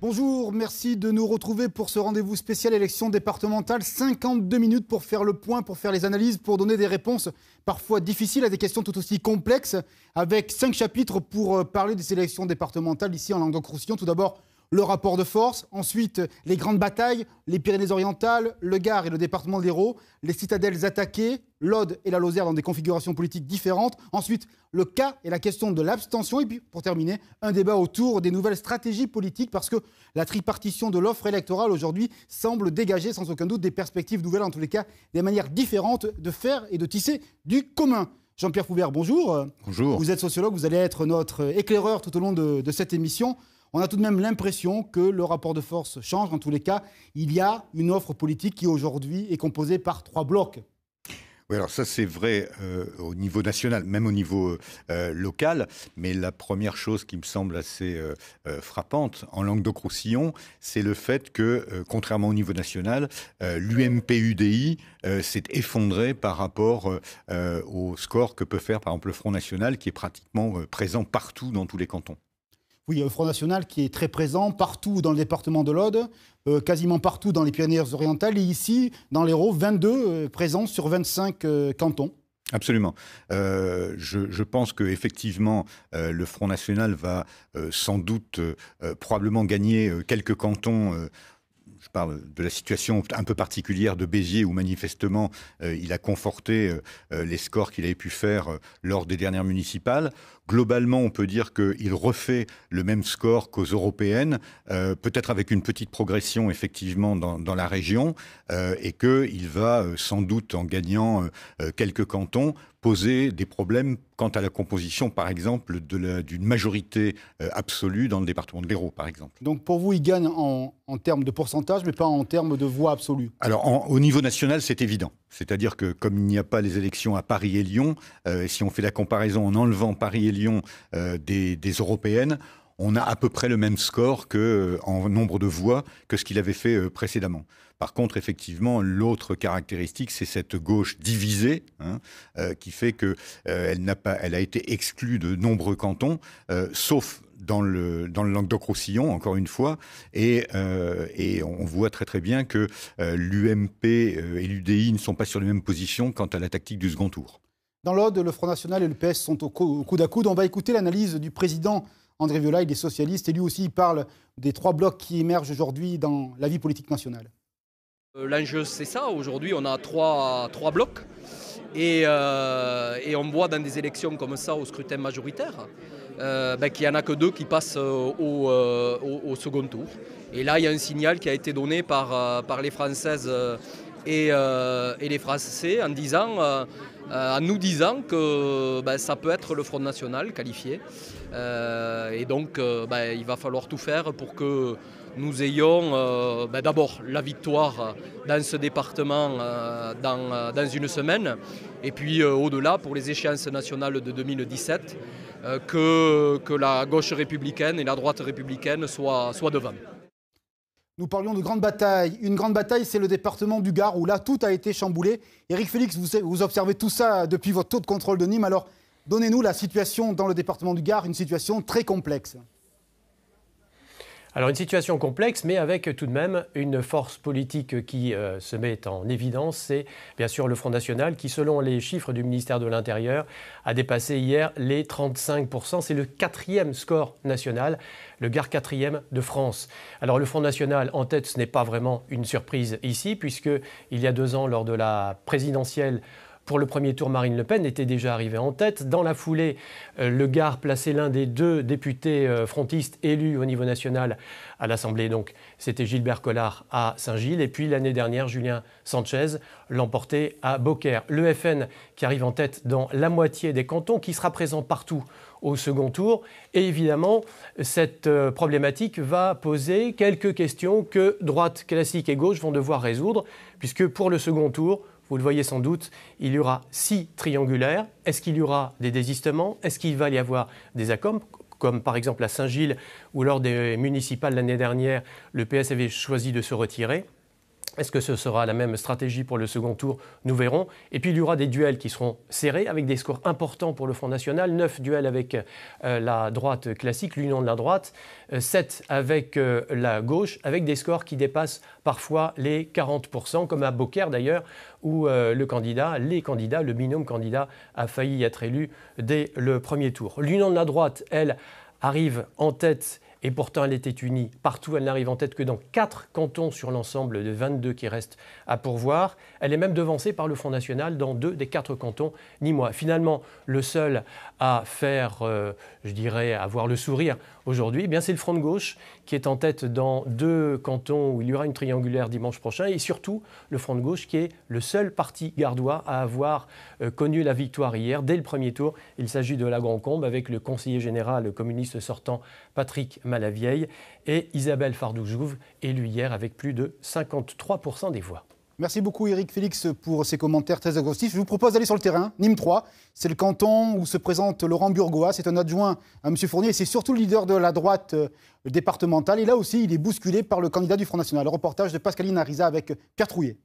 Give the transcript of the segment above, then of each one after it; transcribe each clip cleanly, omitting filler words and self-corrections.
Bonjour, merci de nous retrouver pour ce rendez-vous spécial élection départementale. 52 minutes pour faire le point, pour faire les analyses, pour donner des réponses parfois difficiles à des questions tout aussi complexes, avec 5 chapitres pour parler des élections départementales ici en Languedoc-Roussillon. Tout d'abord, le rapport de force, ensuite les grandes batailles, les Pyrénées-Orientales, le Gard et le département de l'Hérault, les citadelles attaquées, l'Aude et la Lozère dans des configurations politiques différentes, ensuite le cas et la question de l'abstention, et puis pour terminer, un débat autour des nouvelles stratégies politiques, parce que la tripartition de l'offre électorale aujourd'hui semble dégager sans aucun doute des perspectives nouvelles, en tous les cas des manières différentes de faire et de tisser du commun. Jean-Pierre Foubert, bonjour. Bonjour. Vous êtes sociologue, vous allez être notre éclaireur tout au long de cette émission. On a tout de même l'impression que le rapport de force change. En tous les cas, il y a une offre politique qui aujourd'hui est composée par 3 blocs. Oui, alors ça c'est vrai au niveau national, même au niveau local. Mais la première chose qui me semble assez frappante en Languedoc-Roussillon, c'est le fait que, contrairement au niveau national, l'UMP-UDI s'est effondré par rapport au score que peut faire par exemple le Front National, qui est pratiquement présent partout dans tous les cantons. Oui, un Front National qui est très présent partout dans le département de l'Aude, quasiment partout dans les Pyrénées-Orientales, et ici, dans l'Hérault, 22 présents sur 25 cantons. Absolument. Je pense qu'effectivement, le Front National va sans doute probablement gagner quelques cantons. Je parle de la situation un peu particulière de Béziers où manifestement il a conforté les scores qu'il avait pu faire lors des dernières municipales. Globalement, on peut dire qu'il refait le même score qu'aux européennes, peut-être avec une petite progression effectivement dans la région, et qu'il va sans doute, en gagnant quelques cantons, poser des problèmes quant à la composition, par exemple, d'une majorité absolue dans le département de l'Hérault, par exemple. Donc pour vous, il gagne en termes de pourcentage, mais pas en termes de voix absolues. Alors, au niveau national, c'est évident. C'est-à-dire que comme il n'y a pas les élections à Paris et Lyon, si on fait la comparaison en enlevant Paris et Lyon des européennes, on a à peu près le même score en nombre de voix que ce qu'il avait fait précédemment. Par contre, effectivement, l'autre caractéristique, c'est cette gauche divisée, qui fait qu'elle a été exclue de nombreux cantons, sauf dans le Languedoc-Roussillon, encore une fois, et on voit très très bien que l'UMP et l'UDI ne sont pas sur les mêmes positions quant à la tactique du second tour. Dans l'Aude, le Front National et le PS sont au coude à coude. On va écouter l'analyse du président André Violaille des socialistes, et lui aussi il parle des 3 blocs qui émergent aujourd'hui dans la vie politique nationale. L'enjeu c'est ça, aujourd'hui on a trois blocs et on voit dans des élections comme ça au scrutin majoritaire qu'il n'y en a que 2 qui passent au second tour. Et là il y a un signal qui a été donné par les Françaises et les Français en nous disant que ça peut être le Front National qualifié. Et donc il va falloir tout faire pour que nous ayons d'abord la victoire dans ce département dans une semaine, et puis au-delà pour les échéances nationales de 2017, que la gauche républicaine et la droite républicaine soient devant. Nous parlions de grande bataille. Une grande bataille, c'est le département du Gard, où là, tout a été chamboulé. Éric Félix, vous observez tout ça depuis votre tour de contrôle de Nîmes. Alors, donnez-nous la situation dans le département du Gard, une situation très complexe. Alors une situation complexe, mais avec tout de même une force politique qui se met en évidence, c'est bien sûr le Front National qui, selon les chiffres du ministère de l'Intérieur, a dépassé hier les 35%. C'est le 4e score national, le Gard 4e de France. Alors le Front National en tête, ce n'est pas vraiment une surprise ici, puisque il y a 2 ans, lors de la présidentielle, pour le premier tour, Marine Le Pen était déjà arrivée en tête. Dans la foulée, le Gard plaçait l'un des 2 députés frontistes élus au niveau national à l'Assemblée. Donc, c'était Gilbert Collard à Saint-Gilles. Et puis, l'année dernière, Julien Sanchez l'emportait à Beaucaire. Le FN qui arrive en tête dans la moitié des cantons, qui sera présent partout au second tour. Et évidemment, cette problématique va poser quelques questions que droite classique et gauche vont devoir résoudre, puisque pour le second tour, vous le voyez sans doute, il y aura 6 triangulaires. Est-ce qu'il y aura des désistements? Est-ce qu'il va y avoir des accords, comme par exemple à Saint-Gilles, où lors des municipales l'année dernière, le PS avait choisi de se retirer? Est-ce que ce sera la même stratégie pour le second tour? Nous verrons. Et puis il y aura des duels qui seront serrés avec des scores importants pour le Front National. 9 duels avec la droite classique, l'union de la droite. 7 avec la gauche, avec des scores qui dépassent parfois les 40%, comme à Beaucaire d'ailleurs, où le binôme candidat a failli être élu dès le premier tour. L'union de la droite, elle, arrive en tête. Et pourtant, elle était unie partout. Elle n'arrive en tête que dans 4 cantons sur l'ensemble de 22 qui restent à pourvoir. Elle est même devancée par le Front National dans 2 des 4 cantons, ni moi. Finalement, le seul à faire, avoir le sourire aujourd'hui, eh bien, c'est le Front de gauche qui est en tête dans 2 cantons où il y aura une triangulaire dimanche prochain. Et surtout, le Front de gauche qui est le seul parti gardois à avoir connu la victoire hier, dès le premier tour. Il s'agit de la Grand-Combe avec le conseiller général communiste sortant Patrick Malavieille et Isabelle Fardouchouve, élue hier avec plus de 53% des voix. Merci beaucoup Éric Félix pour ces commentaires très exhaustifs. Je vous propose d'aller sur le terrain. Nîmes 3, c'est le canton où se présente Laurent Burgoa. C'est un adjoint à M. Fournier et c'est surtout le leader de la droite départementale. Et là aussi, il est bousculé par le candidat du Front National. Le reportage de Pascaline Ariza avec Pierre Trouillet.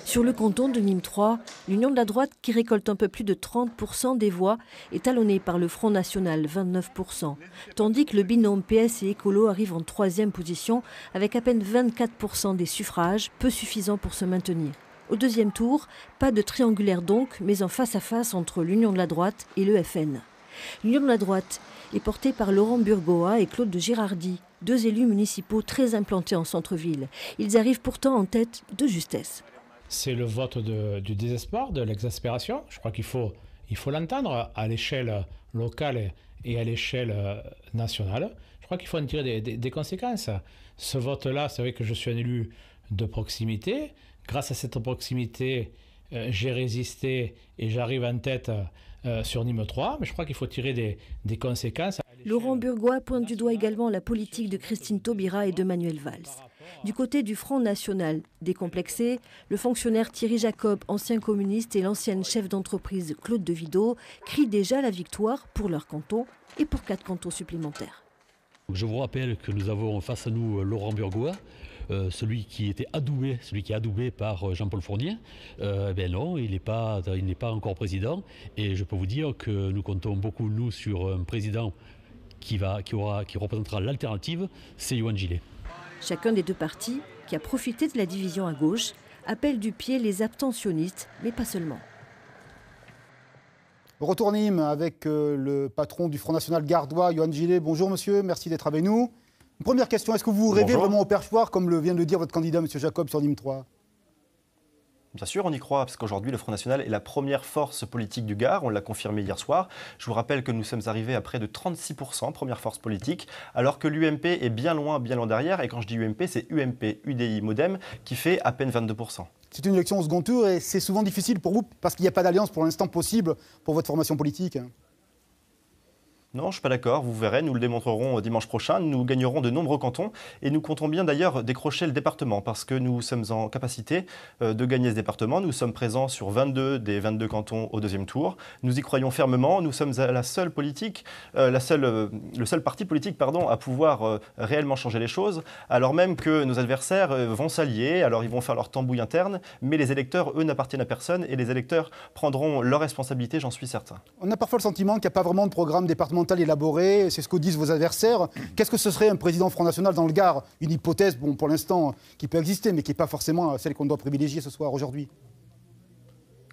Sur le canton de Nîmes 3, l'union de la droite, qui récolte un peu plus de 30% des voix, est talonnée par le Front National, 29%, tandis que le binôme PS et Écolo arrive en 3e position avec à peine 24% des suffrages, peu suffisants pour se maintenir. Au deuxième tour, pas de triangulaire donc, mais en face-à-face entre l'union de la droite et le FN. L'union de la droite est portée par Laurent Burgoa et Claude de Girardi, 2 élus municipaux très implantés en centre-ville. Ils arrivent pourtant en tête de justesse. C'est le vote du désespoir, de l'exaspération. Je crois qu'il faut l'entendre à l'échelle locale et à l'échelle nationale. Je crois qu'il faut en tirer des conséquences. Ce vote-là, c'est vrai que je suis un élu de proximité. Grâce à cette proximité, j'ai résisté et j'arrive en tête sur Nîmes 3. Mais je crois qu'il faut tirer des conséquences. Laurent Burgoa pointe du doigt également la politique de Christine Taubira et de Manuel Valls. Du côté du Front National décomplexé, le fonctionnaire Thierry Jacob, ancien communiste, et l'ancienne chef d'entreprise Claude Devido crient déjà la victoire pour leur canton et pour 4 cantons supplémentaires. Je vous rappelle que nous avons face à nous Laurent Burgoa, celui qui est adoubé par Jean-Paul Fournier. Non, il n'est pas encore président. Et je peux vous dire que nous comptons beaucoup, nous, sur un président qui représentera l'alternative, c'est Yohann Gillet. Chacun des 2 partis, qui a profité de la division à gauche, appelle du pied les abstentionnistes, mais pas seulement. Retour à Nîmes avec le patron du Front National gardois, Yohann Gillet. Bonjour monsieur, merci d'être avec nous. Une première question, est-ce que vous rêvez vraiment au perchoir, comme vient de le dire votre candidat, M. Jacob, sur Nîmes 3 ? Bien sûr, on y croit, parce qu'aujourd'hui, le Front National est la première force politique du Gard. On l'a confirmé hier soir. Je vous rappelle que nous sommes arrivés à près de 36%, première force politique, alors que l'UMP est bien loin derrière. Et quand je dis UMP, c'est UMP, UDI, Modem, qui fait à peine 22%. C'est une élection au second tour et c'est souvent difficile pour vous, parce qu'il n'y a pas d'alliance pour l'instant possible pour votre formation politique. Non, je ne suis pas d'accord. Vous verrez, nous le démontrerons dimanche prochain. Nous gagnerons de nombreux cantons et nous comptons bien d'ailleurs décrocher le département parce que nous sommes en capacité de gagner ce département. Nous sommes présents sur 22 des 22 cantons au deuxième tour. Nous y croyons fermement. Nous sommes la seule politique, le seul parti politique à pouvoir réellement changer les choses, alors même que nos adversaires vont s'allier. Alors ils vont faire leur tambouille interne, mais les électeurs, eux, n'appartiennent à personne et les électeurs prendront leurs responsabilités, j'en suis certain. On a parfois le sentiment qu'il n'y a pas vraiment de programme départemental élaboré, c'est ce que disent vos adversaires. Qu'est-ce que ce serait un président Front National dans le Gard? Une hypothèse, pour l'instant, qui peut exister, mais qui n'est pas forcément celle qu'on doit privilégier ce soir, aujourd'hui.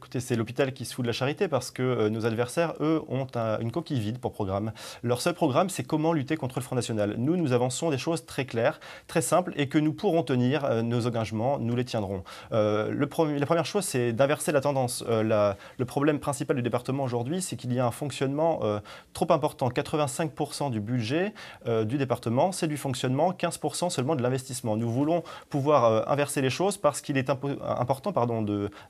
Écoutez, c'est l'hôpital qui se fout de la charité parce que nos adversaires, eux, ont une coquille vide pour programme. Leur seul programme, c'est comment lutter contre le Front National. Nous avançons des choses très claires, très simples et que nous pourrons tenir. Nos engagements, nous les tiendrons. La première chose, c'est d'inverser la tendance. Le problème principal du département aujourd'hui, c'est qu'il y a un fonctionnement trop important. 85% du budget du département, c'est du fonctionnement, 15% seulement de l'investissement. Nous voulons pouvoir inverser les choses parce qu'il est important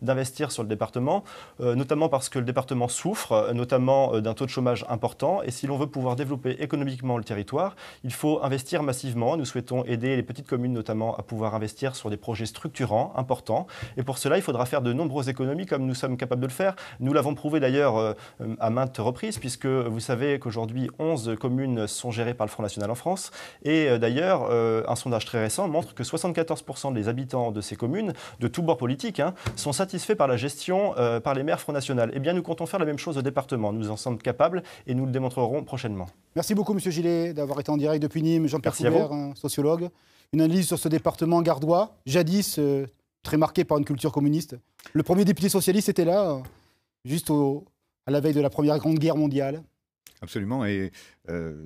d'investir sur le département département, notamment parce que le département souffre, notamment d'un taux de chômage important. Et si l'on veut pouvoir développer économiquement le territoire, il faut investir massivement. Nous souhaitons aider les petites communes notamment à pouvoir investir sur des projets structurants, importants. Et pour cela, il faudra faire de nombreuses économies comme nous sommes capables de le faire. Nous l'avons prouvé d'ailleurs à maintes reprises, puisque vous savez qu'aujourd'hui, 11 communes sont gérées par le Front National en France. Et d'ailleurs, un sondage très récent montre que 74% des habitants de ces communes, de tous bords politiques, sont satisfaits par la gestion par les maires Front National. Eh bien, nous comptons faire la même chose au département. Nous en sommes capables et nous le démontrerons prochainement. Merci beaucoup, M. Gillet, d'avoir été en direct depuis Nîmes. Jean-Pierre Coubert, sociologue. Une analyse sur ce département gardois, jadis très marqué par une culture communiste. Le premier député socialiste était là, juste à la veille de la Première Grande Guerre mondiale. Absolument, et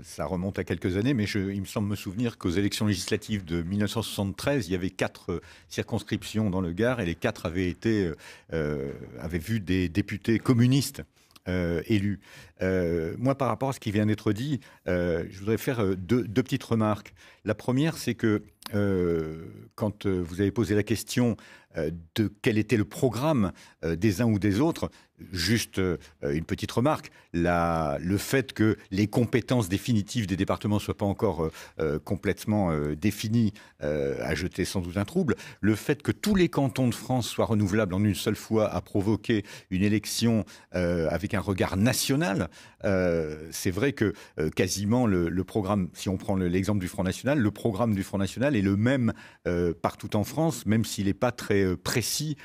ça remonte à quelques années, mais il me semble me souvenir qu'aux élections législatives de 1973, il y avait 4 circonscriptions dans le Gard, et les 4 avaient vu des députés communistes élus. Moi, par rapport à ce qui vient d'être dit, je voudrais faire deux petites remarques. La première, c'est que quand vous avez posé la question de quel était le programme des uns ou des autres, juste une petite remarque, le fait que les compétences définitives des départements ne soient pas encore complètement définies a jeté sans doute un trouble. Le fait que tous les cantons de France soient renouvelables en une seule fois a provoqué une élection avec un regard national. C'est vrai que quasiment le programme, si on prend l'exemple du Front National, le programme du Front National est le même partout en France, même s'il n'est pas très précis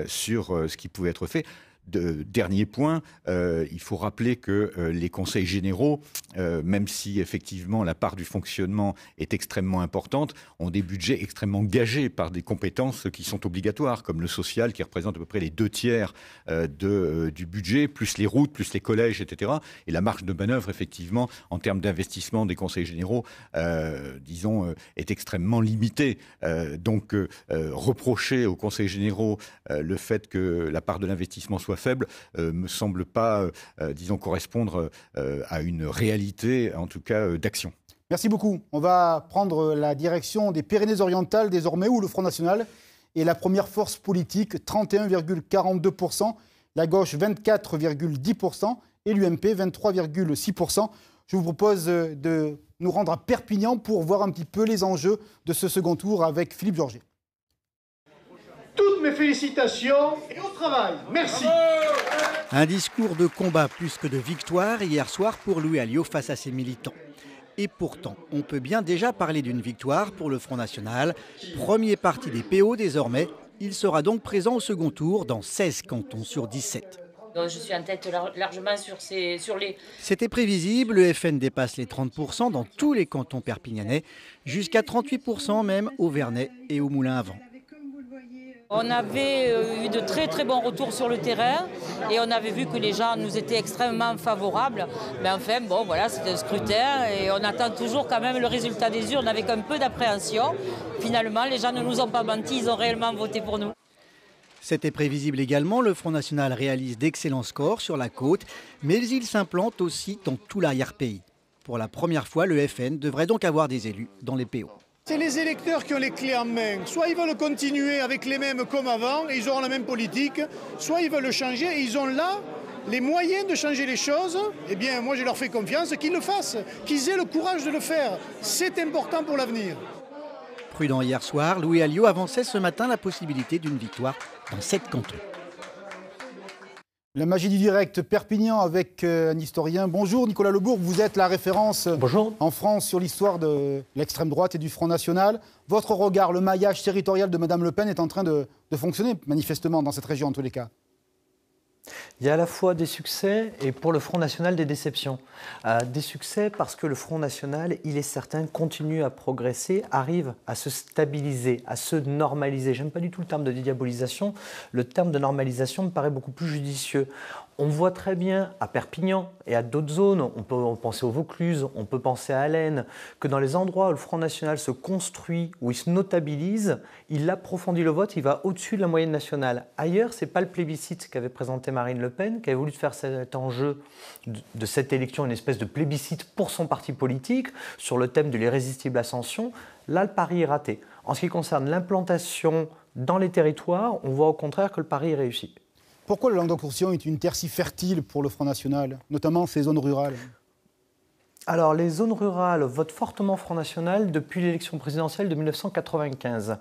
sur ce qui pouvait être fait. Dernier point, il faut rappeler que les conseils généraux, même si effectivement la part du fonctionnement est extrêmement importante, ont des budgets extrêmement gagés par des compétences qui sont obligatoires, comme le social qui représente à peu près les 2/3 du budget, plus les routes, plus les collèges, etc. Et la marge de manœuvre, effectivement, en termes d'investissement des conseils généraux, disons, est extrêmement limitée. Donc, reprocher aux conseils généraux le fait que la part de l'investissement soit faible, me semble pas, disons, correspondre à une réalité, en tout cas, d'action. Merci beaucoup. On va prendre la direction des Pyrénées-Orientales désormais, où le Front National est la première force politique, 31,42%, la gauche 24,10% et l'UMP 23,6%. Je vous propose de nous rendre à Perpignan pour voir un petit peu les enjeux de ce second tour avec Philippe Georget. Toutes mes félicitations et au travail. Merci. Un discours de combat plus que de victoire hier soir pour Louis Alliot face à ses militants. Et pourtant, on peut bien déjà parler d'une victoire pour le Front National. Premier parti des PO désormais, il sera donc présent au second tour dans 16 cantons sur 17. Donc je suis en tête largement sur les... C'était prévisible, le FN dépasse les 30% dans tous les cantons perpignanais, jusqu'à 38% même au Vernet et au Moulin à Vent. On avait eu de très très bons retours sur le terrain et on avait vu que les gens nous étaient extrêmement favorables. Mais enfin, bon voilà, c'est un scrutin et on attend toujours quand même le résultat des urnes avec un peu d'appréhension. Finalement, les gens ne nous ont pas menti, ils ont réellement voté pour nous. C'était prévisible également, le Front National réalise d'excellents scores sur la côte, mais il s'implante aussi dans tout l'arrière-pays. Pour la première fois, le FN devrait donc avoir des élus dans les PO. C'est les électeurs qui ont les clés en main. Soit ils veulent continuer avec les mêmes comme avant et ils auront la même politique, soit ils veulent changer et ils ont là les moyens de changer les choses. Eh bien, moi je leur fais confiance, qu'ils le fassent, qu'ils aient le courage de le faire. C'est important pour l'avenir. Prudent hier soir, Louis Alliot avançait ce matin la possibilité d'une victoire dans 7 cantons. La magie du direct, Perpignan avec un historien. Bonjour Nicolas Lebourg, vous êtes la référence en France sur l'histoire de l'extrême droite et du Front National. Votre regard, le maillage territorial de Mme Le Pen est en train de fonctionner manifestement dans cette région en tous les cas. Il y a à la fois des succès et pour le Front National des déceptions. Des succès parce que le Front National, il est certain, continue à progresser, arrive à se stabiliser, à se normaliser. J'aime pas du tout le terme de dédiabolisation. Le terme de normalisation me paraît beaucoup plus judicieux. On voit très bien à Perpignan et à d'autres zones, on peut penser au Vaucluse, on peut penser à Allen, que dans les endroits où le Front National se construit, où il se notabilise, il approfondit le vote, il va au-dessus de la moyenne nationale. Ailleurs, ce n'est pas le plébiscite qu'avait présenté Marine Le Pen, qui avait voulu faire cet enjeu de cette élection, une espèce de plébiscite pour son parti politique, sur le thème de l'irrésistible ascension. Là, le pari est raté. En ce qui concerne l'implantation dans les territoires, on voit au contraire que le pari est réussi. Pourquoi le Languedoc-Roussillon est une terre si fertile pour le Front National, notamment ces zones rurales? Alors, les zones rurales votent fortement Front National depuis l'élection présidentielle de 1995.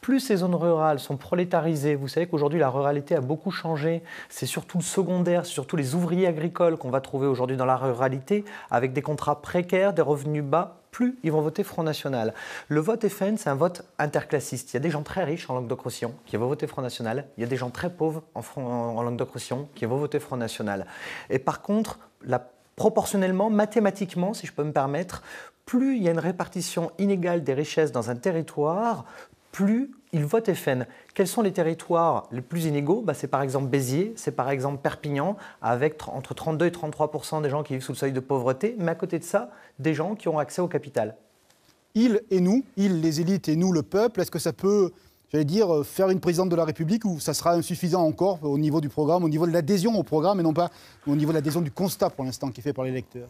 Plus ces zones rurales sont prolétarisées, vous savez qu'aujourd'hui la ruralité a beaucoup changé, c'est surtout le secondaire, c'est surtout les ouvriers agricoles qu'on va trouver aujourd'hui dans la ruralité, avec des contrats précaires, des revenus bas, plus ils vont voter Front National. Le vote FN, c'est un vote interclassiste. Il y a des gens très riches en Languedoc-Roussillon qui vont voter Front National, il y a des gens très pauvres en Languedoc-Roussillon qui vont voter Front National. Et par contre, proportionnellement, mathématiquement, si je peux me permettre, plus il y a une répartition inégale des richesses dans un territoire, plus ils votent FN. Quels sont les territoires les plus inégaux? C'est par exemple Béziers, c'est par exemple Perpignan, avec entre 32 et 33% des gens qui vivent sous le seuil de pauvreté, mais à côté de ça, des gens qui ont accès au capital. Ils et nous, ils les élites et nous le peuple, est-ce que ça peut, j'allais dire, faire une présidente de la République ou ça sera insuffisant encore au niveau du programme, au niveau de l'adhésion au programme et non pas au niveau de l'adhésion du constat pour l'instant qui est fait par les électeurs?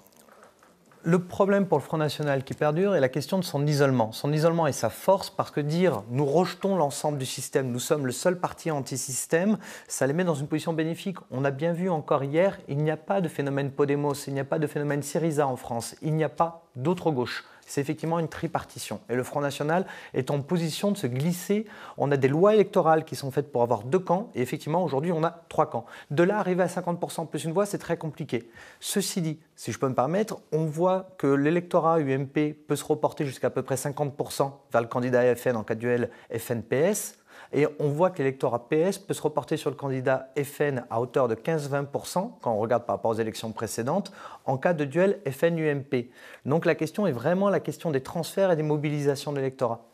Le problème pour le Front National qui perdure est la question de son isolement. Son isolement est sa force parce que dire « nous rejetons l'ensemble du système, nous sommes le seul parti anti-système », ça les met dans une position bénéfique. On a bien vu encore hier, il n'y a pas de phénomène Podemos, il n'y a pas de phénomène Syriza en France, il n'y a pas d'autre gauche. C'est effectivement une tripartition. Et le Front National est en position de se glisser. On a des lois électorales qui sont faites pour avoir 2 camps. Et effectivement, aujourd'hui, on a 3 camps. De là, arriver à 50% plus une voix, c'est très compliqué. Ceci dit, si je peux me permettre, on voit que l'électorat UMP peut se reporter jusqu'à peu près 50% vers le candidat FN en cas de duel FN-PS. Et on voit que l'électorat PS peut se reporter sur le candidat FN à hauteur de 15-20% quand on regarde par rapport aux élections précédentes en cas de duel FN-UMP. Donc la question est vraiment la question des transferts et des mobilisations de l'électorat.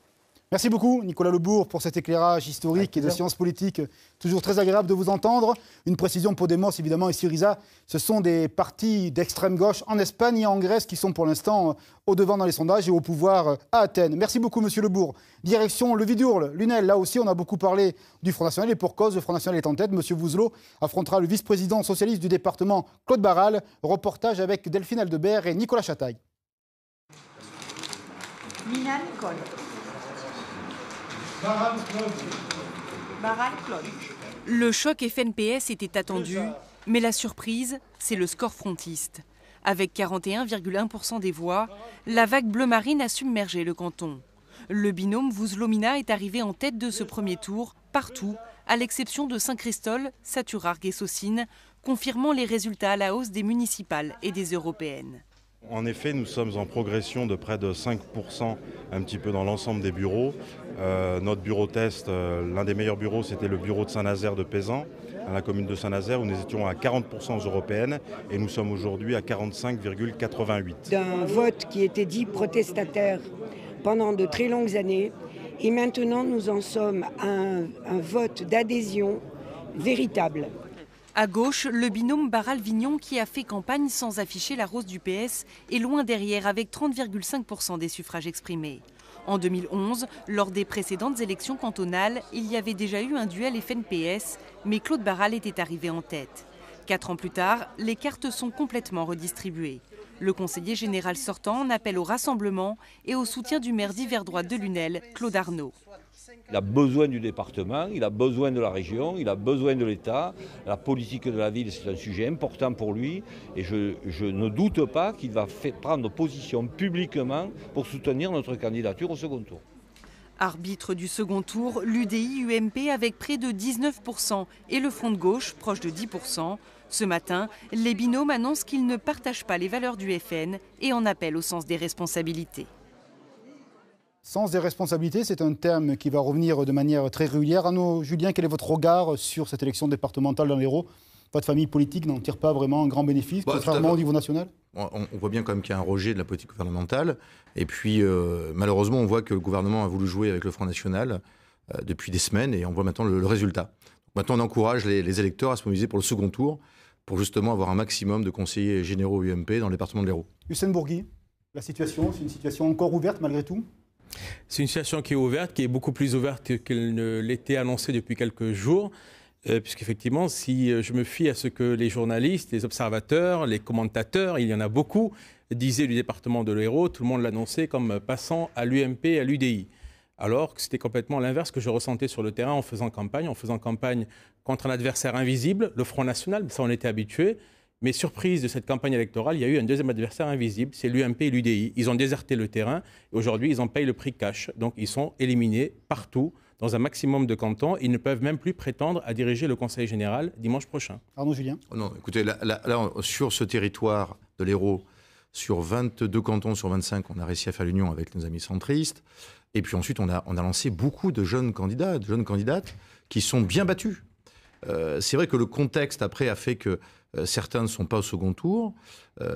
Merci beaucoup Nicolas Lebourg pour cet éclairage historique et de sciences politiques. Toujours très agréable de vous entendre. Une précision, Podemos évidemment et Syriza, ce sont des partis d'extrême gauche en Espagne et en Grèce qui sont pour l'instant au devant dans les sondages et au pouvoir à Athènes. Merci beaucoup Monsieur Lebourg. Direction le Vidourle, Lunel, là aussi on a beaucoup parlé du Front National et pour cause, le Front National est en tête. Monsieur Vouzelot affrontera le vice-président socialiste du département Claude Barral. Reportage avec Delphine Aldebert et Nicolas Chataille. Minan Cole. Le choc FN-PS était attendu, mais la surprise, c'est le score frontiste. Avec 41,1% des voix, la vague bleu marine a submergé le canton. Le binôme Vouzelot-Mina est arrivé en tête de ce premier tour, partout, à l'exception de Saint-Christol, Saturargues et Saucines, confirmant les résultats à la hausse des municipales et des européennes. En effet, nous sommes en progression de près de 5%, un petit peu dans l'ensemble des bureaux. Notre bureau test, l'un des meilleurs bureaux, c'était le bureau de Saint-Nazaire de Pézan, à la commune de Saint-Nazaire, où nous étions à 40% aux européennes, et nous sommes aujourd'hui à 45,88. D'un vote qui était dit protestataire pendant de très longues années, et maintenant nous en sommes à un vote d'adhésion véritable. À gauche, le binôme Barral-Vignon qui a fait campagne sans afficher la rose du PS est loin derrière avec 30,5% des suffrages exprimés. En 2011, lors des précédentes élections cantonales, il y avait déjà eu un duel FN-PS, mais Claude Barral était arrivé en tête. 4 ans plus tard, les cartes sont complètement redistribuées. Le conseiller général sortant en appelle au rassemblement et au soutien du maire d'hiver droite de Lunel, Claude Arnaud. Il a besoin du département, il a besoin de la région, il a besoin de l'État. La politique de la ville, c'est un sujet important pour lui. Et je ne doute pas qu'il va prendre position publiquement pour soutenir notre candidature au second tour. Arbitre du second tour, l'UDI-UMP avec près de 19% et le Front de gauche proche de 10%. Ce matin, les binômes annoncent qu'ils ne partagent pas les valeurs du FN et en appellent au sens des responsabilités. Sens des responsabilités, c'est un terme qui va revenir de manière très régulière. Arnaud Julien, quel est votre regard sur cette élection départementale dans l'Hérault? Votre famille politique n'en tire pas vraiment un grand bénéfice, contrairement au niveau national? On voit bien quand même qu'il y a un rejet de la politique gouvernementale. Et puis, malheureusement, on voit que le gouvernement a voulu jouer avec le Front National depuis des semaines et on voit maintenant le résultat. Donc, maintenant, on encourage les électeurs à se mobiliser pour le second tour pour justement avoir un maximum de conseillers généraux UMP dans le département de l'Hérault. Hussein Bourgui, la situation, c'est une situation encore ouverte malgré tout? C'est une situation qui est ouverte, qui est beaucoup plus ouverte qu'elle ne l'était annoncée depuis quelques jours, puisqu'effectivement, si je me fie à ce que les journalistes, les observateurs, les commentateurs, il y en a beaucoup, disaient du département de l'Hérault, tout le monde l'annonçait comme passant à l'UMP et à l'UDI. alors que c'était complètement l'inverse que je ressentais sur le terrain en faisant campagne contre un adversaire invisible, le Front National, ça on était habitué. Mais surprise de cette campagne électorale, il y a eu un deuxième adversaire invisible, c'est l'UMP et l'UDI. Ils ont déserté le terrain et aujourd'hui, ils en payent le prix cash. Donc, ils sont éliminés partout, dans un maximum de cantons. Ils ne peuvent même plus prétendre à diriger le Conseil général dimanche prochain. Pardon, Julien. Non, écoutez, là, sur ce territoire de l'Hérault, sur 22 cantons sur 25, on a réussi à faire l'union avec nos amis centristes. Et puis ensuite, on a lancé beaucoup de jeunes candidats, de jeunes candidates qui sont bien battus. C'est vrai que le contexte, après, a fait que certains ne sont pas au second tour,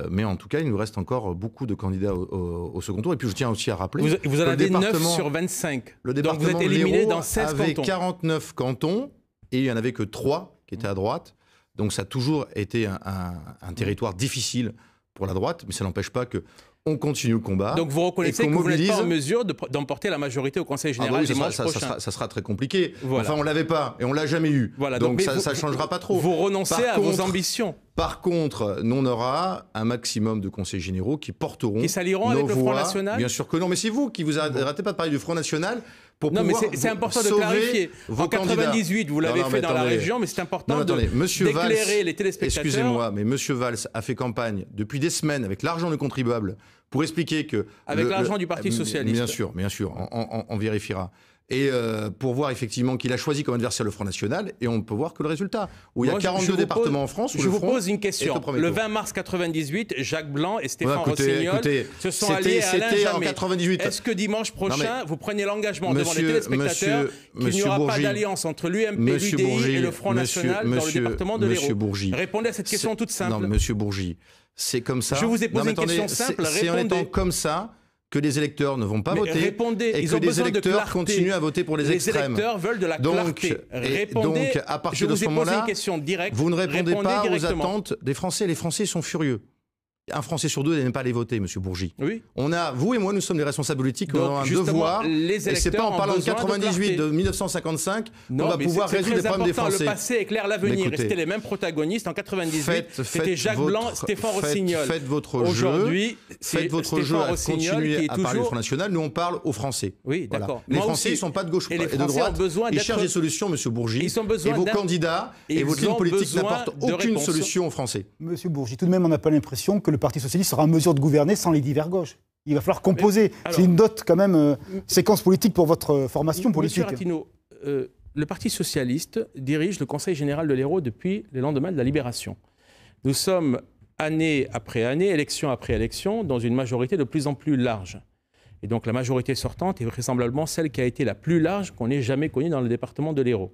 mais en tout cas, il nous reste encore beaucoup de candidats au second tour. Et puis, je tiens aussi à rappeler... Vous en avez 9 sur 25. Le département donc, vous êtes éliminé dans 16 avait cantons. 49 cantons, et il n'y en avait que 3 qui étaient à droite. Donc, ça a toujours été un territoire difficile pour la droite, mais ça n'empêche pas que... On continue le combat. Donc vous reconnaissez que vous n'êtes pas en mesure d'emporter la majorité au Conseil général dimanche prochain. Ça sera très compliqué. Voilà. Enfin, on ne l'avait pas et on ne l'a jamais eu. Voilà, donc ça ne changera pas trop. Vous renoncez à vos ambitions. Par contre, nous, on aura un maximum de conseils généraux qui porteront qui s'allieront avec le Front National. Bien sûr que non, mais c'est vous qui vous arrêtez pas de parler du Front National. Non, mais c'est important de clarifier. En 98, vous l'avez fait dans la région, mais c'est important d'éclairer les téléspectateurs. Excusez-moi, mais M. Valls a fait campagne depuis des semaines avec l'argent des contribuables pour expliquer que... Avec l'argent du Parti Socialiste. Bien sûr, on vérifiera. Et pour voir effectivement qu'il a choisi comme adversaire le Front National, et on ne peut voir que le résultat. Où il y a 42 départements en France où je vous pose une question. Le 20 mars 98, Jacques Blanc et Stéphane Rossignol se sont alliés à Alain Jammeh. Est-ce que dimanche prochain, vous prenez l'engagement devant les téléspectateurs qu'il n'y aura pas d'alliance entre l'UMP, l'UDI et le Front National dans le département de l'Hérault? Répondez à cette question toute simple. Non, Monsieur Bourgi, c'est comme ça. Je vous ai posé une question simple, c'est en étant comme ça que les électeurs ne vont pas voter et que les électeurs continuent à voter pour les extrêmes. Les électeurs veulent de la clarté. Répondez. Donc, à partir de ce moment-là, vous ne répondez pas aux attentes des Français. Les Français sont furieux. Un Français sur deux n'aime pas les voter, M. Bourgi. Oui. Vous et moi, nous sommes les responsables politiques, on a un devoir. Et c'est pas en parlant de 98, de 1955, qu'on va pouvoir résoudre les problèmes des Français. Le passé éclaire l'avenir. Restez les mêmes protagonistes. En 98, c'était Jacques Blanc, Stéphane Rossignol. Faites votre jeu. Aujourd'hui, faites votre jeu à continuer à parler du Front National. Nous, on parle aux Français. Oui, d'accord. Les Français, ils ne sont pas de gauche et de droite. Ils cherchent des solutions, M. Bourgi. Et vos candidats et votre ligne politique n'apportent aucune solution aux Français. M. Bourgi, tout de même, on n'a pas l'impression que le Parti socialiste sera en mesure de gouverner sans les divers gauches. Il va falloir composer. C'est une note quand même, séquence politique pour votre formation politique. Monsieur Rattino, le Parti socialiste dirige le Conseil général de l'Hérault depuis le lendemain de la Libération. Nous sommes année après année, élection après élection, dans une majorité de plus en plus large. Et donc la majorité sortante est vraisemblablement celle qui a été la plus large qu'on ait jamais connue dans le département de l'Hérault.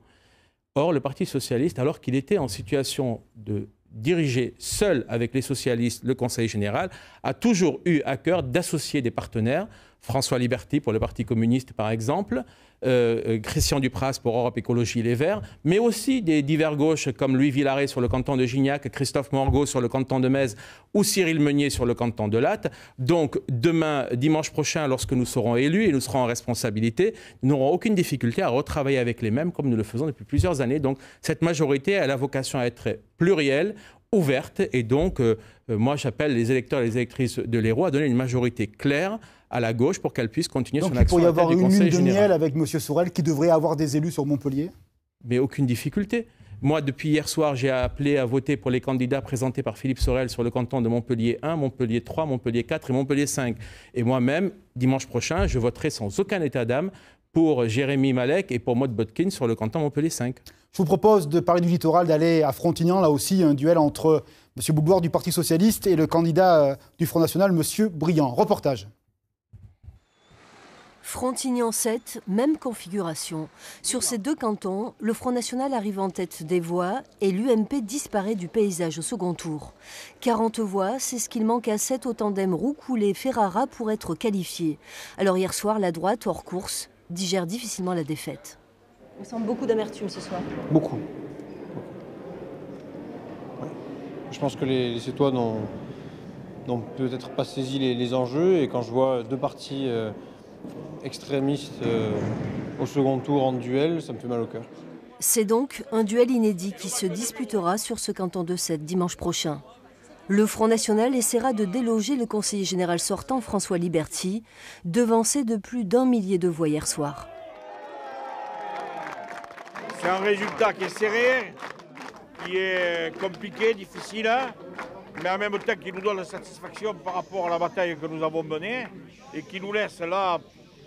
Or, le Parti socialiste, alors qu'il était en situation de diriger seul avec les socialistes le Conseil général, a toujours eu à cœur d'associer des partenaires, François Liberty pour le Parti communiste par exemple, Christian Dupras pour Europe Écologie Les Verts, mais aussi des divers gauches comme Louis Villaret sur le canton de Gignac, Christophe Morgot sur le canton de Metz ou Cyril Meunier sur le canton de Latte. Donc demain, dimanche prochain, lorsque nous serons élus et nous serons en responsabilité, nous n'aurons aucune difficulté à retravailler avec les mêmes comme nous le faisons depuis plusieurs années. Donc cette majorité a la vocation à être plurielle, ouverte, et donc moi j'appelle les électeurs et les électrices de l'Hérault à donner une majorité claire à la gauche pour qu'elle puisse continuer son action. Donc il pourrait y avoir une lune de miel avec M. Sorel qui devrait avoir des élus sur Montpellier? Mais aucune difficulté. Moi, depuis hier soir, j'ai appelé à voter pour les candidats présentés par Philippe Sorel sur le canton de Montpellier 1, Montpellier 3, Montpellier 4 et Montpellier 5. Et moi-même, dimanche prochain, je voterai sans aucun état d'âme pour Jérémy Malek et pour Maud Botkin sur le canton Montpellier 5. Je vous propose de parler du littoral, d'aller à Frontignan, là aussi un duel entre M. Bougouard du Parti Socialiste et le candidat du Front National, M. Briand. Reportage. Frontignan 7, même configuration. Sur ces deux cantons, le Front National arrive en tête des voix et l'UMP disparaît du paysage au second tour. 40 voix, c'est ce qu'il manque à 7 au tandem Roucoulé-Ferrara pour être qualifié. Alors hier soir, la droite, hors course, digère difficilement la défaite. Il me semble beaucoup d'amertume ce soir. Beaucoup. Ouais. Je pense que les Sétois n'ont peut-être pas saisi les enjeux, et quand je vois deux partis extrémistes au second tour en duel, ça me fait mal au cœur. C'est donc un duel inédit qui se disputera sur ce canton de 7 dimanche prochain. Le Front National essaiera de déloger le conseiller général sortant François Liberty, devancé de plus d'1 millier de voix hier soir. C'est un résultat qui est serré, qui est compliqué, difficile, mais en même temps qui nous donne la satisfaction par rapport à la bataille que nous avons menée et qui nous laisse là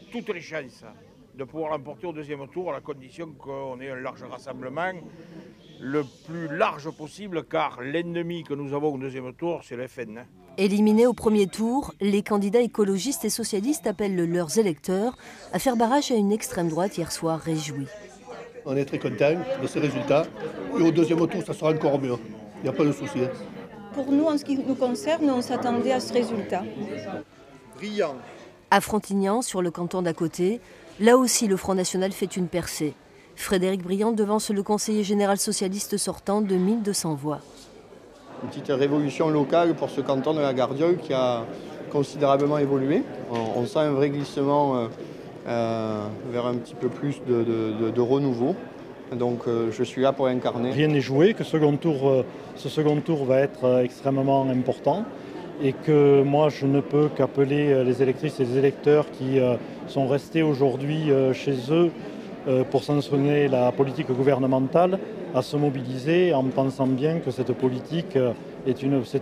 toutes les chances de pouvoir l'emporter au deuxième tour à la condition qu'on ait un large rassemblement, le plus large possible, car l'ennemi que nous avons au deuxième tour, c'est le FN. Éliminés au premier tour, les candidats écologistes et socialistes appellent leurs électeurs à faire barrage à une extrême droite hier soir réjouie. On est très contents de ces résultats et au deuxième tour, ça sera encore mieux. Il n'y a pas de souci. Pour nous, en ce qui nous concerne, on s'attendait à ce résultat. Brillant. À Frontignan, sur le canton d'à côté, là aussi le Front National fait une percée. Frédéric Briand devance le conseiller général socialiste sortant de 1200 voix. Une petite révolution locale pour ce canton de la Gardiole qui a considérablement évolué. On sent un vrai glissement vers un petit peu plus de renouveau. Donc je suis là pour incarner. Rien n'est joué, que ce second tour va être extrêmement important et que moi je ne peux qu'appeler les électrices et les électeurs qui sont restés aujourd'hui chez eux pour sanctionner la politique gouvernementale à se mobiliser en pensant bien que cette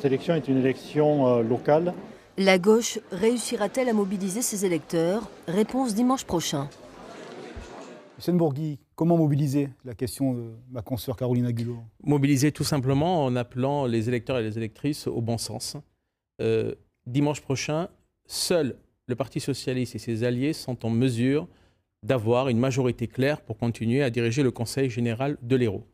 élection est une élection locale. La gauche réussira-t-elle à mobiliser ses électeurs? Réponse dimanche prochain. Hussein Bourgui, comment mobiliser? La question de ma consoeur Caroline Agulot. Mobiliser tout simplement en appelant les électeurs et les électrices au bon sens. Dimanche prochain, seul le Parti socialiste et ses alliés sont en mesure d'avoir une majorité claire pour continuer à diriger le Conseil général de l'Hérault.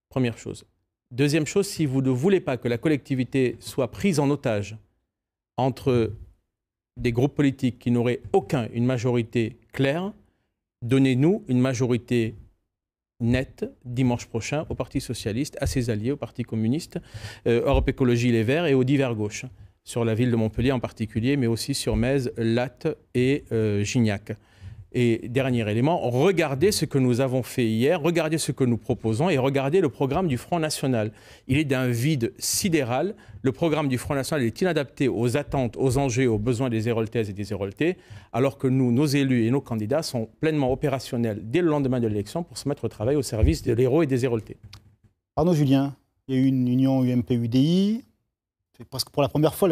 Première chose. Deuxième chose, si vous ne voulez pas que la collectivité soit prise en otage entre des groupes politiques qui n'auraient une majorité claire, donnez-nous une majorité nette dimanche prochain au Parti socialiste, à ses alliés, au Parti communiste, Europe Écologie Les Verts et au Divers Gauche, sur la ville de Montpellier en particulier, mais aussi sur Metz, Latte et Gignac. Et dernier élément, regardez ce que nous avons fait hier, regardez ce que nous proposons et regardez le programme du Front National. Il est d'un vide sidéral. Le programme du Front National est inadapté aux attentes, aux enjeux, aux besoins des Héraultaises et des Héraultais, alors que nous, nos élus et nos candidats sont pleinement opérationnels dès le lendemain de l'élection pour se mettre au travail au service de l'Hérault et des Héraultais. Arnaud Julien, il y a eu une union UMP-UDI. C'est presque pour la première fois,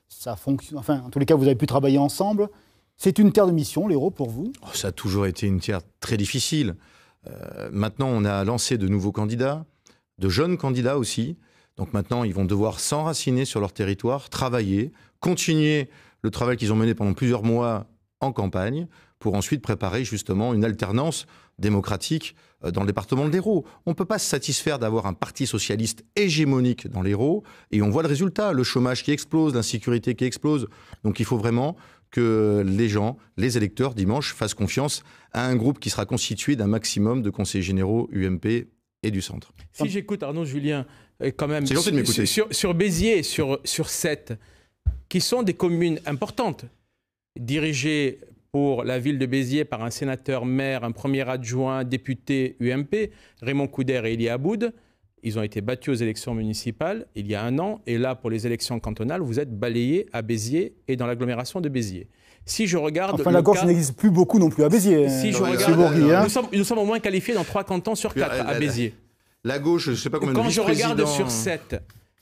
ça fonctionne. Enfin, en tous les cas, vous avez pu travailler ensemble. C'est une terre de mission, l'Hérault, pour vous? Ça a toujours été une terre très difficile. Maintenant, on a lancé de nouveaux candidats, de jeunes candidats aussi. Donc maintenant, ils vont devoir s'enraciner sur leur territoire, travailler, continuer le travail qu'ils ont mené pendant plusieurs mois en campagne, pour ensuite préparer justement une alternance démocratique dans le département de l'Hérault. On ne peut pas se satisfaire d'avoir un parti socialiste hégémonique dans l'Hérault, et on voit le résultat, le chômage qui explose, l'insécurité qui explose. Donc il faut vraiment que les gens, les électeurs, dimanche, fassent confiance à un groupe qui sera constitué d'un maximum de conseillers généraux UMP et du centre. Si j'écoute Arnaud Julien, quand même, c'est gentil de m'écouter. Sur Béziers et sur Sète, qui sont des communes importantes, dirigées pour la ville de Béziers par un sénateur maire, un premier adjoint, député UMP, Raymond Couder et Elie Aboud. Ils ont été battus aux élections municipales il y a 1 an. Et là, pour les élections cantonales, vous êtes balayés à Béziers et dans l'agglomération de Béziers. Si je regarde... Enfin, la gauche n'existe plus beaucoup non plus à Béziers. Si je regarde, nous sommes au moins qualifiés dans 3 cantons sur 4 à Béziers. La gauche, je ne sais pas combien de vice-présidents... Quand je regarde sur 7,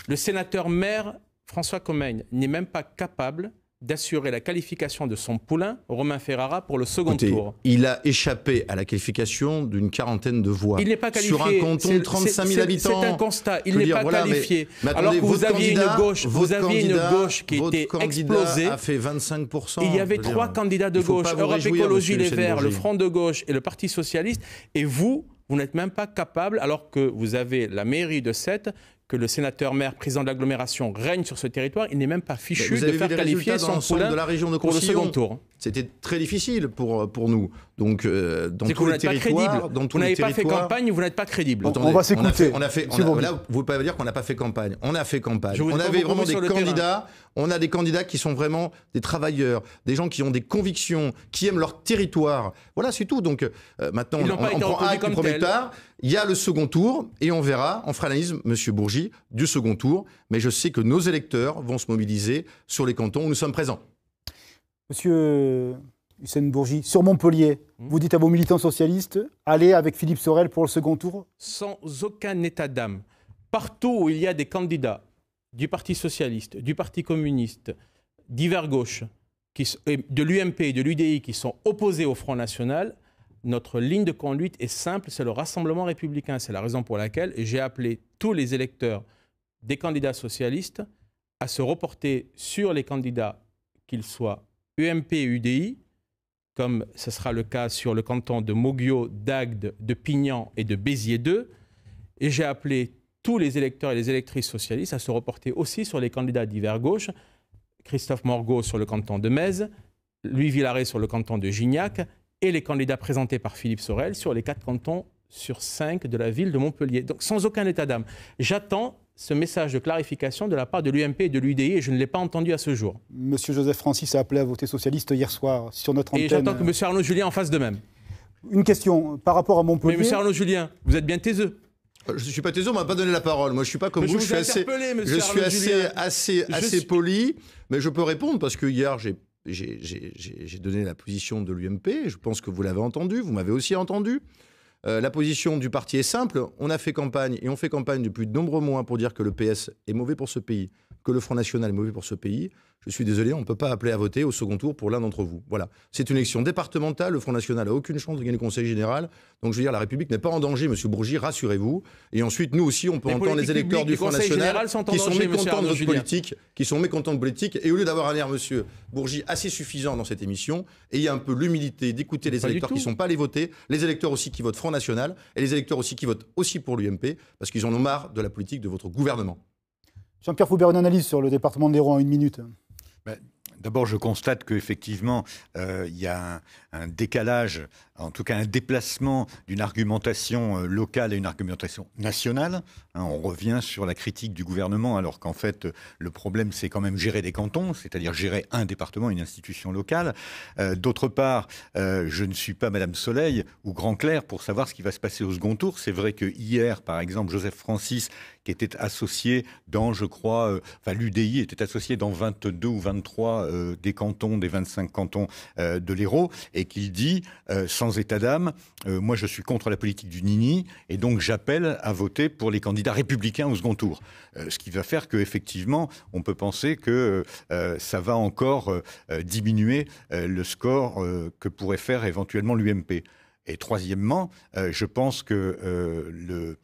le sénateur maire François Comègne n'est même pas capable d'assurer la qualification de son poulain, Romain Ferrara, pour le second tour. Il a échappé à la qualification d'une 40aine de voix. Il n'est pas qualifié. Sur un canton de 35 000 habitants. C'est un constat. Il n'est pas qualifié. Mais alors que vous aviez une gauche qui était explosée. A fait 25%. Il y avait 3 candidats de gauche, Europe Écologie Les Verts, le Front de gauche et le Parti socialiste. Et vous n'êtes même pas capable, alors que vous avez la mairie de Sète, que le sénateur maire, président de l'agglomération, règne sur ce territoire, il n'est même pas fichu de faire qualifier son poulain de la région de pour le second tour. C'était très difficile pour nous. Donc, dans tous les territoires, vous n'avez pas fait campagne, vous n'êtes pas crédible. Attendez, on va s'écouter. Là, vous ne pouvez pas dire qu'on n'a pas fait campagne. On a fait campagne. On avait vraiment des candidats. On a des candidats qui sont vraiment des travailleurs, des gens qui ont des convictions, qui aiment leur territoire. Voilà, c'est tout. Donc maintenant, on prend acte du premier tour. Il y a le second tour et on verra, on fera l'analyse, Monsieur Bourgi, du second tour. Mais je sais que nos électeurs vont se mobiliser sur les cantons où nous sommes présents. Monsieur Hussein Bourgi, sur Montpellier, vous dites à vos militants socialistes, allez avec Philippe Sorel pour le second tour? Sans aucun état d'âme. Partout où il y a des candidats du Parti socialiste, du Parti communiste, divers gauche, de l'UMP et de l'UDI qui sont opposés au Front National, notre ligne de conduite est simple, c'est le Rassemblement républicain. C'est la raison pour laquelle j'ai appelé tous les électeurs des candidats socialistes à se reporter sur les candidats, qu'ils soient UMP et UDI, comme ce sera le cas sur le canton de Moguio, d'Agde, de Pignan et de Béziers 2. Et j'ai appelé tous les électeurs et les électrices socialistes à se reporter aussi sur les candidats divers gauche, Christophe Morgot sur le canton de Metz, Louis Villaret sur le canton de Gignac, et les candidats présentés par Philippe Sorel sur les 4 cantons sur 5 de la ville de Montpellier. Donc sans aucun état d'âme. J'attends ce message de clarification de la part de l'UMP et de l'UDI et je ne l'ai pas entendu à ce jour. Monsieur Joseph Francis a appelé à voter socialiste hier soir sur notre antenne. Et j'attends que monsieur Arnaud Julien en fasse de même. Une question par rapport à Montpellier. Mais monsieur Arnaud Julien, vous êtes bien taiseux. Je ne suis pas taiseux, on ne m'a pas donné la parole. Moi, je ne suis pas comme vous. Je suis assez poli, mais je peux répondre parce que hier, j'ai donné la position de l'UMP. Je pense que vous l'avez entendu, vous m'avez aussi entendu. La position du parti est simple. On a fait campagne et on fait campagne depuis de nombreux mois pour dire que le PS est mauvais pour ce pays, que le Front National est mauvais pour ce pays. Je suis désolé, on ne peut pas appeler à voter au second tour pour l'un d'entre vous. Voilà. C'est une élection départementale. Le Front National n'a aucune chance de gagner le Conseil général. Donc, je veux dire, la République n'est pas en danger, Monsieur Bourgi, rassurez-vous. Et ensuite, nous aussi, on peut entendre les électeurs du Front National qui sont mécontents de votre politique, Et au lieu d'avoir un air, Monsieur Bourgi, assez suffisant dans cette émission, ayez un peu l'humilité d'écouter les électeurs qui ne sont pas allés voter, les électeurs aussi qui votent Front National, et les électeurs aussi qui votent aussi pour l'UMP, parce qu'ils en ont marre de la politique de votre gouvernement. Jean-Pierre Foubert, une analyse sur le département de l'Hérault en 1 minute. D'abord, je constate qu'effectivement, il y a un décalage, en tout cas un déplacement d'une argumentation locale à une argumentation nationale. On revient sur la critique du gouvernement, alors qu'en fait, le problème, c'est quand même gérer des cantons, c'est-à-dire gérer un département, une institution locale. D'autre part, je ne suis pas Madame Soleil ou Grand Clerc pour savoir ce qui va se passer au second tour. C'est vrai que hier, par exemple, Joseph Francis, qui était associé dans, je crois, l'UDI était associé dans 22 ou 23 des cantons, des 25 cantons de l'Hérault, et qu'il dit, sans état d'âme, moi je suis contre la politique du Nini, et donc j'appelle à voter pour les candidats républicains au second tour. Ce qui va faire qu'effectivement, on peut penser que ça va encore diminuer le score que pourrait faire éventuellement l'UMP. Et troisièmement, je pense que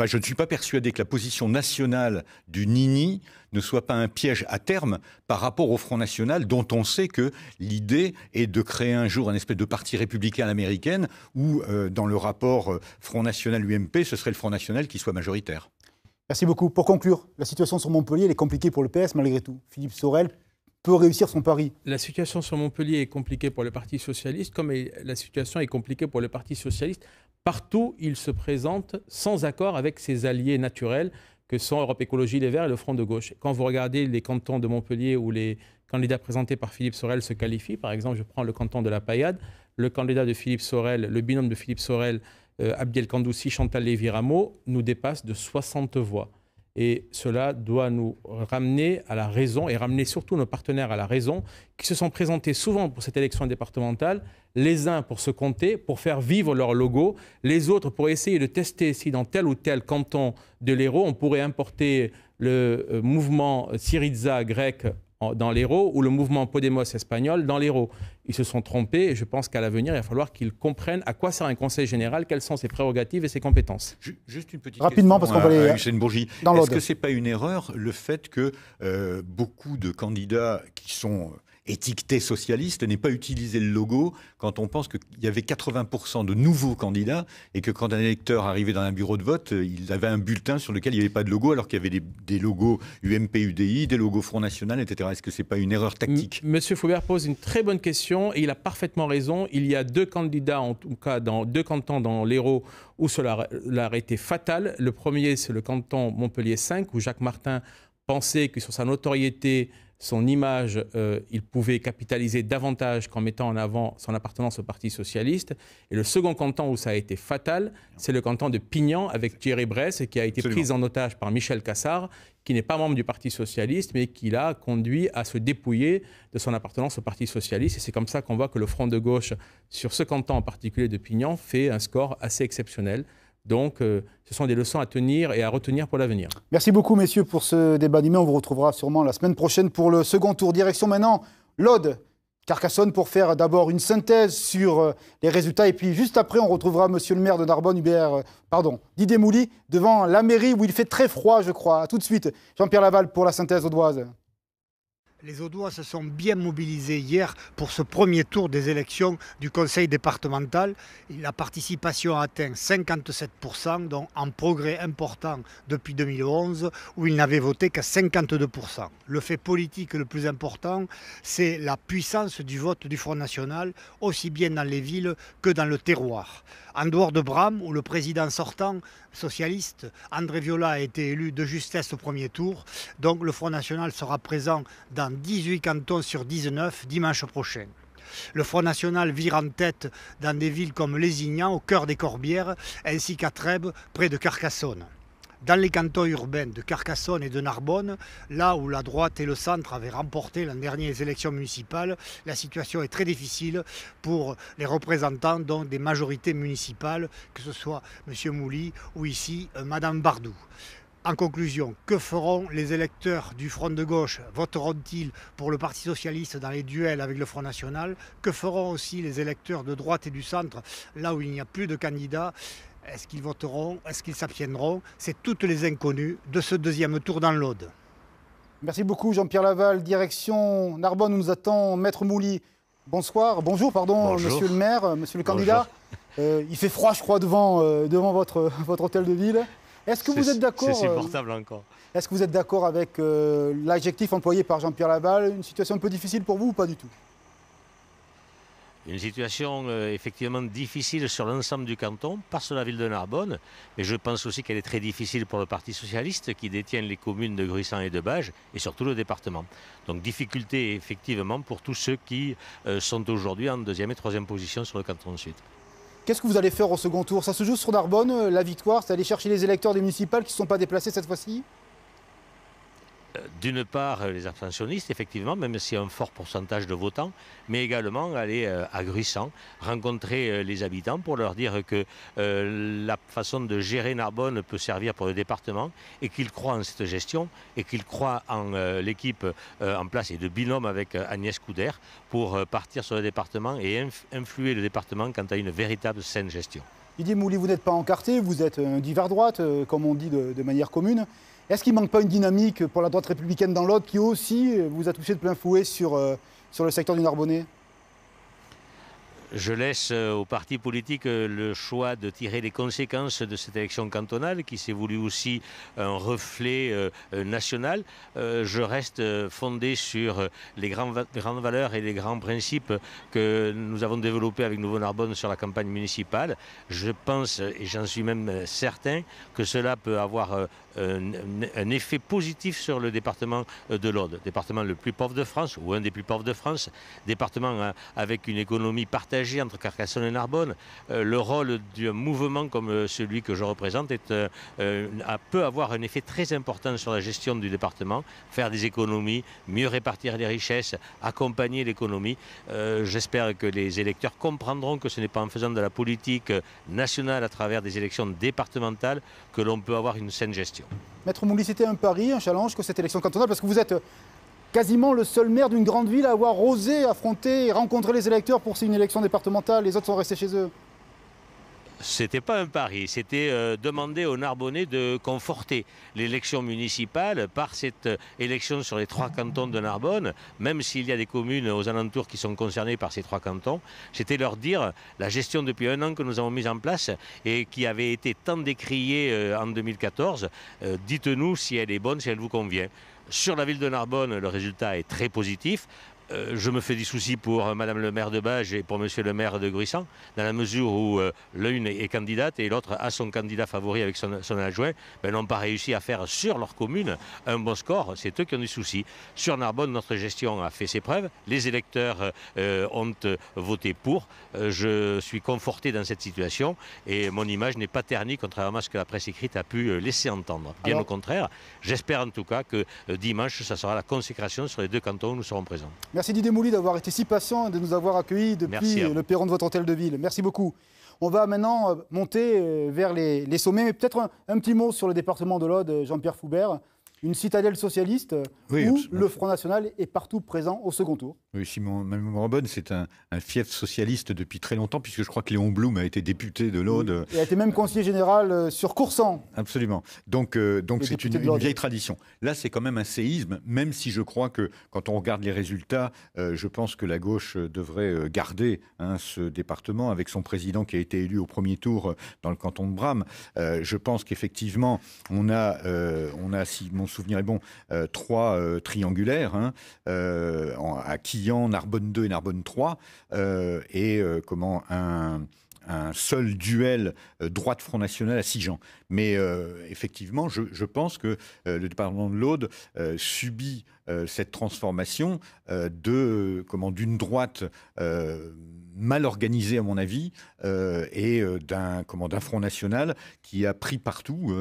je ne suis pas persuadé que la position nationale du Nini ne soit pas un piège à terme par rapport au Front National, dont on sait que l'idée est de créer un jour un espèce de parti républicain à l'américaine où, dans le rapport Front National-UMP, ce serait le Front National qui soit majoritaire. Merci beaucoup. Pour conclure, la situation sur Montpellier, elle est compliquée pour le PS malgré tout. Philippe Sorel peut réussir son pari. La situation sur Montpellier est compliquée pour le Parti socialiste, comme la situation est compliquée pour le Parti socialiste. Partout, il se présente sans accord avec ses alliés naturels que sont Europe Écologie Les Verts et le Front de Gauche. Quand vous regardez les cantons de Montpellier où les candidats présentés par Philippe Sorel se qualifient, par exemple, je prends le canton de la Paillade, le candidat de Philippe Sorel, le binôme de Philippe Sorel, Abdiel Kandoussi, Chantal Lévy-Rameau, nous dépasse de 60 voix. Et cela doit nous ramener à la raison et ramener surtout nos partenaires à la raison qui se sont présentés souvent pour cette élection départementale, les uns pour se compter, pour faire vivre leur logo, les autres pour essayer de tester si dans tel ou tel canton de l'Hérault, on pourrait importer le mouvement Syriza grec dans l'Hérault ou le mouvement Podemos espagnol dans l'Hérault. Ils se sont trompés et je pense qu'à l'avenir, il va falloir qu'ils comprennent à quoi sert un conseil général, quelles sont ses prérogatives et ses compétences. Juste une petite rapidement, question parce qu'on va aller Hussein Bourgi. Est-ce que ce n'est pas une erreur le fait que beaucoup de candidats qui sont étiquetés socialistes n'aient pas utilisé le logo quand on pense qu'il y avait 80% de nouveaux candidats et que quand un électeur arrivait dans un bureau de vote, il avait un bulletin sur lequel il n'y avait pas de logo alors qu'il y avait des logos UMP, UDI, des logos Front National, etc. Est-ce que ce n'est pas une erreur tactique? Monsieur Foubert pose une très bonne question. question et il a parfaitement raison. Il y a 2 candidats, en tout cas dans 2 cantons dans l'Hérault, où cela a été fatal. Le premier, c'est le canton Montpellier 5, où Jacques Martin pensait que sur sa notoriété, son image, il pouvait capitaliser davantage qu'en mettant en avant son appartenance au Parti socialiste. Et le second canton où ça a été fatal, c'est le canton de Pignan avec Thierry Bresse, qui a été pris en otage par Michel Cassard, qui n'est pas membre du Parti socialiste, mais qui l'a conduit à se dépouiller de son appartenance au Parti socialiste. Et c'est comme ça qu'on voit que le Front de gauche, sur ce canton en particulier de Pignan, fait un score assez exceptionnel. Donc, ce sont des leçons à tenir et à retenir pour l'avenir. Merci beaucoup, messieurs, pour ce débat animé. On vous retrouvera sûrement la semaine prochaine pour le second tour. Direction maintenant l'Aude, Carcassonne, pour faire d'abord une synthèse sur les résultats. Et puis, juste après, on retrouvera monsieur le maire de Narbonne, Didier Mouly, devant la mairie où il fait très froid, je crois. À tout de suite, Jean-Pierre Laval pour la synthèse audoise. Les Audois se sont bien mobilisés hier pour ce premier tour des élections du conseil départemental. La participation a atteint 57%, donc un progrès important depuis 2011, où ils n'avaient voté qu'à 52%. Le fait politique le plus important, c'est la puissance du vote du Front National, aussi bien dans les villes que dans le terroir. En dehors de Bram, où le président sortant socialiste, André Viola, a été élu de justesse au premier tour, donc le Front National sera présent dans 18 cantons sur 19 dimanche prochain. Le Front National vire en tête dans des villes comme Lézignan, au cœur des Corbières, ainsi qu'à Trèbes, près de Carcassonne. Dans les cantons urbains de Carcassonne et de Narbonne, là où la droite et le centre avaient remporté l'an dernier les élections municipales, la situation est très difficile pour les représentants donc, des majorités municipales, que ce soit M. Mouly ou ici Mme Bardou. En conclusion, que feront les électeurs du Front de gauche? Voteront-ils pour le Parti socialiste dans les duels avec le Front national? Que feront aussi les électeurs de droite et du centre, là où il n'y a plus de candidats? Est-ce qu'ils voteront? Est-ce qu'ils s'abstiendront? C'est toutes les inconnues de ce deuxième tour dans l'Aude. Merci beaucoup Jean-Pierre Laval. Direction Narbonne où nous attend Maître Mouly. Bonjour, Bonjour. monsieur le maire, monsieur le candidat. Il fait froid, je crois, devant votre hôtel de ville. Est-ce que vous êtes d'accord? C'est supportable encore. Est-ce que vous êtes d'accord avec l'adjectif employé par Jean-Pierre Laval? Une situation un peu difficile pour vous ou pas du tout? Une situation effectivement difficile sur l'ensemble du canton, pas sur la ville de Narbonne, mais je pense aussi qu'elle est très difficile pour le Parti socialiste qui détient les communes de Gruissan et de Bages et surtout le département. Donc difficulté effectivement pour tous ceux qui sont aujourd'hui en 2e et 3e position sur le canton sud. Qu'est-ce que vous allez faire au second tour? Ça se joue sur Narbonne, la victoire, c'est aller chercher les électeurs des municipales qui ne sont pas déplacés cette fois-ci? D'une part, les abstentionnistes, effectivement, même s'il y a un fort pourcentage de votants, mais également aller à Gruissan, rencontrer les habitants pour leur dire que la façon de gérer Narbonne peut servir pour le département et qu'ils croient en cette gestion et qu'ils croient en l'équipe en place et de binôme avec Agnès Couder pour partir sur le département et influer le département quant à une véritable saine gestion. Didier Mouly, vous n'êtes pas encarté, vous êtes un divers droite, comme on dit de manière commune. Est-ce qu'il ne manque pas une dynamique pour la droite républicaine dans l'Aude qui aussi vous a touché de plein fouet sur le secteur du Narbonnais? Je laisse au parti politique le choix de tirer les conséquences de cette élection cantonale qui s'est voulu aussi un reflet national. Je reste fondé sur les grandes valeurs et les grands principes que nous avons développés avec Nouveau Narbonne sur la campagne municipale. Je pense, et j'en suis même certain, que cela peut avoir un effet positif sur le département de l'Aude, département le plus pauvre de France, ou un des plus pauvres de France, département avec une économie partagée entre Carcassonne et Narbonne. Le rôle d'un mouvement comme celui que je représente peut avoir un effet très important sur la gestion du département, faire des économies, mieux répartir les richesses, accompagner l'économie. J'espère que les électeurs comprendront que ce n'est pas en faisant de la politique nationale à travers des élections départementales que l'on peut avoir une saine gestion. Maître Mouly, c'était un pari, un challenge que cette élection cantonale, parce que vous êtes quasiment le seul maire d'une grande ville à avoir osé affronter et rencontrer les électeurs pour une élection départementale. Les autres sont restés chez eux. C'était pas un pari, c'était demander aux Narbonnais de conforter l'élection municipale par cette élection sur les 3 cantons de Narbonne, même s'il y a des communes aux alentours qui sont concernées par ces 3 cantons. C'était leur dire la gestion depuis 1 an que nous avons mise en place et qui avait été tant décriée en 2014, dites-nous si elle est bonne, si elle vous convient. Sur la ville de Narbonne, le résultat est très positif. Je me fais des soucis pour Madame le maire de Bages et pour Monsieur le maire de Gruissant, dans la mesure où l'une est candidate et l'autre a son candidat favori avec son adjoint, n'ont pas réussi à faire sur leur commune un bon score. C'est eux qui ont des soucis. Sur Narbonne, notre gestion a fait ses preuves. Les électeurs ont voté pour. Je suis conforté dans cette situation et mon image n'est pas ternie, contrairement à ce que la presse écrite a pu laisser entendre. Bien au contraire, j'espère en tout cas que dimanche, ça sera la consécration sur les 2 cantons où nous serons présents. Merci Didier Mouly d'avoir été si patient et de nous avoir accueillis depuis le perron de votre hôtel de ville. Merci beaucoup. On va maintenant monter vers les sommets, mais peut-être un petit mot sur le département de l'Aude, Jean-Pierre Foubert. Une citadelle socialiste où le Front National est partout présent au second tour. Oui, si ma mémoire est bonne, c'est un fief socialiste depuis très longtemps, puisque je crois que Léon Blum a été député de l'Aude. Il a été même conseiller général sur Coursan. Absolument. Donc c'est une vieille tradition. Là, c'est quand même un séisme, même si je crois que quand on regarde les résultats, je pense que la gauche devrait garder ce département avec son président qui a été élu au premier tour dans le canton de Bram. Je pense qu'effectivement, on a, si mon souvenir est bon, 3 triangulaires à Quillan, Narbonne 2 et Narbonne 3, un seul duel droite Front National à Sigean. Mais effectivement, je pense que le département de l'Aude subit cette transformation d'une droite mal organisée, à mon avis, et d'un Front National qui a pris partout,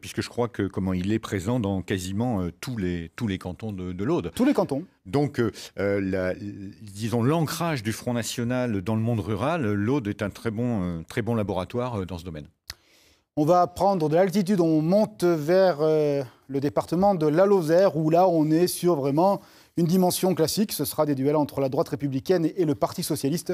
puisque je crois que il est présent dans quasiment tous les cantons de l'Aude. Tous les cantons. Donc, disons, l'ancrage du Front National dans le monde rural, l'Aude est un très bon laboratoire dans ce domaine. On va prendre de l'altitude, on monte vers le département de la Lozère, où là, on est sur vraiment une dimension classique. Ce sera des duels entre la droite républicaine et le Parti socialiste.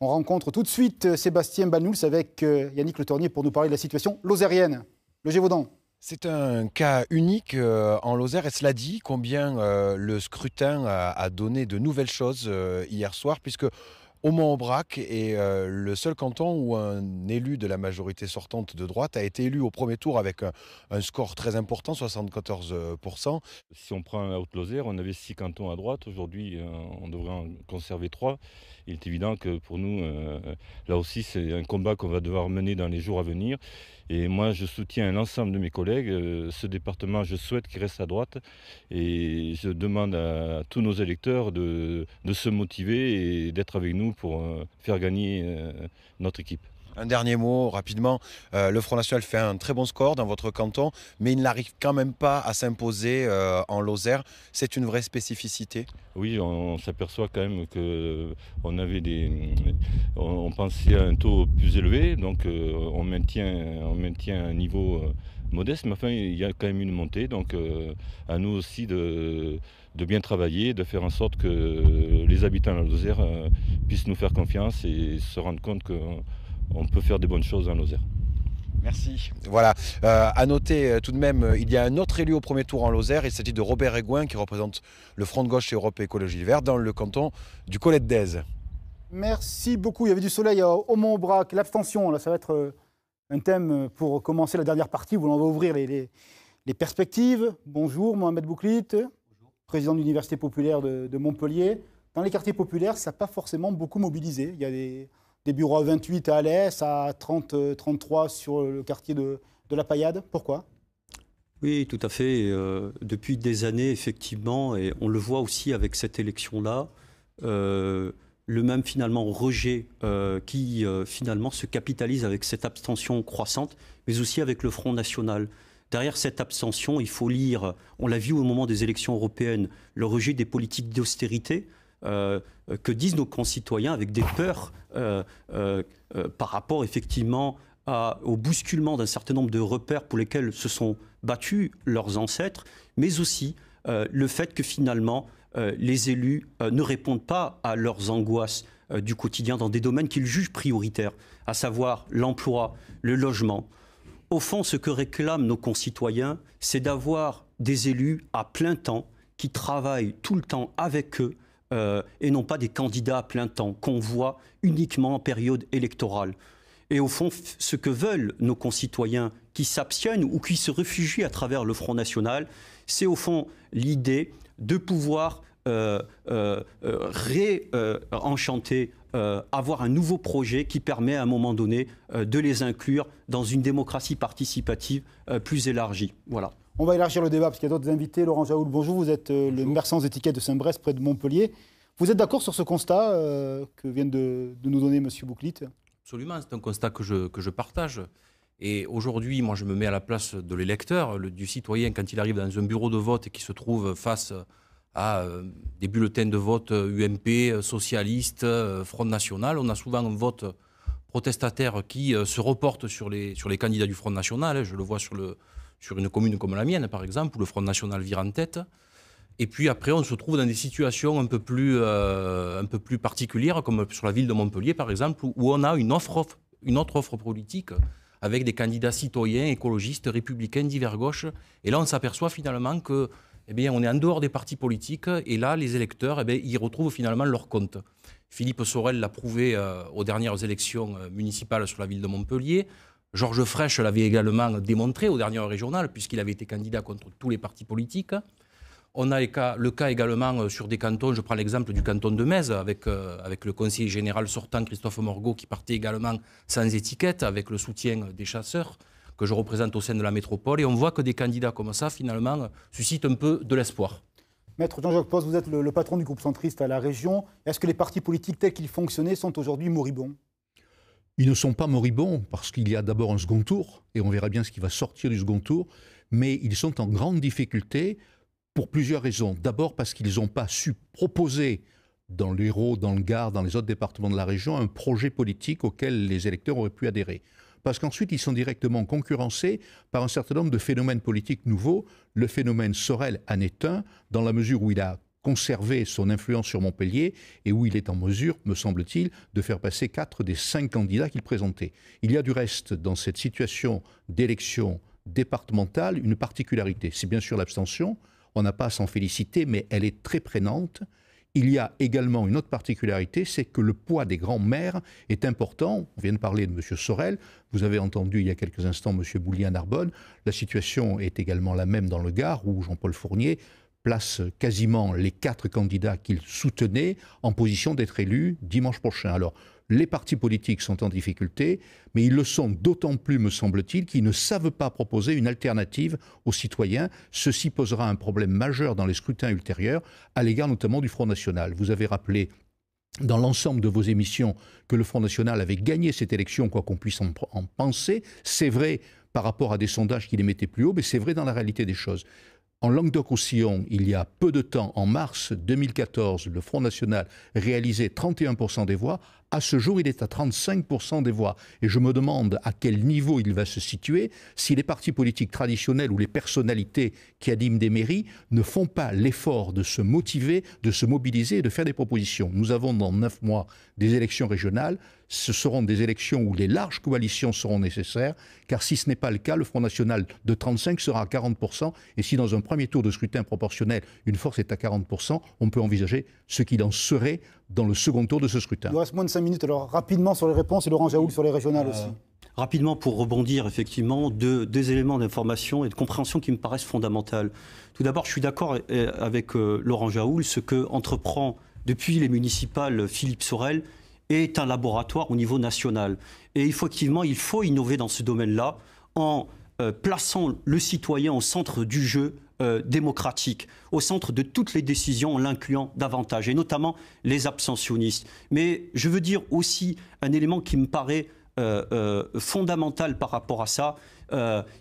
On rencontre tout de suite Sébastien Balnouls avec Yannick Le Tournier pour nous parler de la situation lozérienne. Le Gévaudan. C'est un cas unique en Lozère et cela dit combien le scrutin a donné de nouvelles choses hier soir, puisque Aumont-Aubrac est le seul canton où un élu de la majorité sortante de droite a été élu au premier tour avec un score très important, 74%. Si on prend la Haute-Lozère, on avait 6 cantons à droite. Aujourd'hui, on devrait en conserver 3. Il est évident que pour nous, là aussi, c'est un combat qu'on va devoir mener dans les jours à venir. Et moi, je soutiens l'ensemble de mes collègues. Ce département, je souhaite qu'il reste à droite. Et je demande à tous nos électeurs de se motiver et d'être avec nous pour faire gagner notre équipe. Un dernier mot, rapidement. Le Front National fait un très bon score dans votre canton, mais il n'arrive quand même pas à s'imposer en Lozère. C'est une vraie spécificité. Oui, on s'aperçoit quand même on pensait à un taux plus élevé, donc on maintient un niveau modeste, mais enfin il y a quand même une montée, donc à nous aussi de bien travailler, de faire en sorte que les habitants de la Lozère puissent nous faire confiance et se rendre compte qu'on peut faire des bonnes choses en Lozère. Merci. Voilà. À noter tout de même, il y a un autre élu au premier tour en Lozère. Il s'agit de Robert Aigouin qui représente le Front de gauche et Europe Écologie Les Verts dans le canton du Colette d'Aise. Merci beaucoup. Il y avait du soleil au Mont-Aubrac. L'abstention, là, ça va être un thème pour commencer la dernière partie où on va ouvrir les perspectives. Bonjour, Mohamed Bouklit, président de l'Université populaire de Montpellier. Dans les quartiers populaires, ça n'a pas forcément beaucoup mobilisé. Il y a des bureaux à 28 à Alès, à 33 sur le quartier de la Paillade. Pourquoi ? Oui, tout à fait. Depuis des années, effectivement, et on le voit aussi avec cette élection-là, le même finalement rejet qui finalement se capitalise avec cette abstention croissante, mais aussi avec le Front National. Derrière cette abstention, il faut lire, on l'a vu au moment des élections européennes, le rejet des politiques d'austérité, que disent nos concitoyens avec des peurs par rapport effectivement au bousculement d'un certain nombre de repères pour lesquels se sont battus leurs ancêtres, mais aussi le fait que finalement les élus ne répondent pas à leurs angoisses du quotidien dans des domaines qu'ils jugent prioritaires, à savoir l'emploi, le logement. Au fond, ce que réclament nos concitoyens, c'est d'avoir des élus à plein temps qui travaillent tout le temps avec eux, et non pas des candidats à plein temps qu'on voit uniquement en période électorale. Et au fond, ce que veulent nos concitoyens qui s'abstiennent ou qui se réfugient à travers le Front National, c'est au fond l'idée de pouvoir réenchanter, avoir un nouveau projet qui permet à un moment donné de les inclure dans une démocratie participative plus élargie. Voilà. On va élargir le débat parce qu'il y a d'autres invités. Laurent Jaoul, bonjour, vous êtes le maire sans étiquette de Saint-Brest, près de Montpellier. Vous êtes d'accord sur ce constat que vient de nous donner M. Bouclit? Absolument, c'est un constat que je partage. Et aujourd'hui, moi, je me mets à la place de l'électeur, du citoyen, quand il arrive dans un bureau de vote et qui se trouve face à des bulletins de vote UMP, socialistes, Front National. On a souvent un vote protestataire qui se reporte sur les candidats du Front National. Je le vois sur une commune comme la mienne, par exemple, où le Front National vire en tête. Et puis après, on se trouve dans des situations un peu plus particulières, comme sur la ville de Montpellier, par exemple, où on a une autre offre politique avec des candidats citoyens, écologistes, républicains, divers gauche. Et là, on s'aperçoit finalement que, on est en dehors des partis politiques, et là, les électeurs, ils retrouvent finalement leur compte. Philippe Sorel l'a prouvé aux dernières élections municipales sur la ville de Montpellier. Georges Frêche l'avait également démontré aux dernières régionales, puisqu'il avait été candidat contre tous les partis politiques. On a le cas également sur des cantons, je prends l'exemple du canton de Metz, avec le conseiller général sortant, Christophe Morgot, qui partait également sans étiquette, avec le soutien des chasseurs, que je représente au sein de la métropole. Et on voit que des candidats comme ça, finalement, suscitent un peu de l'espoir. Maître Jean-Jacques Post, vous êtes le patron du groupe centriste à la région. Est-ce que les partis politiques tels qu'ils fonctionnaient sont aujourd'hui moribonds? Ils ne sont pas moribonds parce qu'il y a d'abord un second tour, et on verra bien ce qui va sortir du second tour, mais ils sont en grande difficulté pour plusieurs raisons. D'abord parce qu'ils n'ont pas su proposer dans l'Hérault, dans le Gard, dans les autres départements de la région, un projet politique auquel les électeurs auraient pu adhérer. Parce qu'ensuite, ils sont directement concurrencés par un certain nombre de phénomènes politiques nouveaux. Le phénomène Sorel en est un, dans la mesure où il a conservé son influence sur Montpellier et où il est en mesure, me semble-t-il, de faire passer 4 des 5 candidats qu'il présentait. Il y a du reste, dans cette situation d'élection départementale, une particularité. C'est bien sûr l'abstention. On n'a pas à s'en féliciter, mais elle est très prégnante. Il y a également une autre particularité, c'est que le poids des grands maires est important. On vient de parler de M. Sorel. Vous avez entendu il y a quelques instants M. Boulier à Narbonne. La situation est également la même dans le Gard, où Jean-Paul Fournier place quasiment les 4 candidats qu'il soutenait en position d'être élus dimanche prochain. Alors, les partis politiques sont en difficulté, mais ils le sont d'autant plus, me semble-t-il, qu'ils ne savent pas proposer une alternative aux citoyens. Ceci posera un problème majeur dans les scrutins ultérieurs, à l'égard notamment du Front National. Vous avez rappelé dans l'ensemble de vos émissions que le Front National avait gagné cette élection, quoi qu'on puisse en penser. C'est vrai par rapport à des sondages qui les mettaient plus haut, mais c'est vrai dans la réalité des choses. En Languedoc-Roussillon, il y a peu de temps, en mars 2014, le Front National réalisait 31% des voix. À ce jour, il est à 35% des voix. Et je me demande à quel niveau il va se situer si les partis politiques traditionnels ou les personnalités qui animent des mairies ne font pas l'effort de se motiver, de se mobiliser et de faire des propositions. Nous avons dans 9 mois des élections régionales. Ce seront des élections où les larges coalitions seront nécessaires, car si ce n'est pas le cas, le Front National de 35 sera à 40%, et si dans un premier tour de scrutin proportionnel, une force est à 40%, on peut envisager ce qu'il en serait dans le second tour de ce scrutin. Il nous reste moins de 5 minutes, alors rapidement sur les réponses, et Laurent Jaoul sur les régionales aussi. Rapidement, pour rebondir, effectivement, deux éléments d'information et de compréhension qui me paraissent fondamentaux. Tout d'abord, je suis d'accord avec Laurent Jaoul, ce que entreprend depuis les municipales Philippe Sorel est un laboratoire au niveau national. Et effectivement, il faut innover dans ce domaine-là en plaçant le citoyen au centre du jeu démocratique, au centre de toutes les décisions, en l'incluant davantage, et notamment les abstentionnistes. Mais je veux dire aussi un élément qui me paraît fondamental par rapport à ça.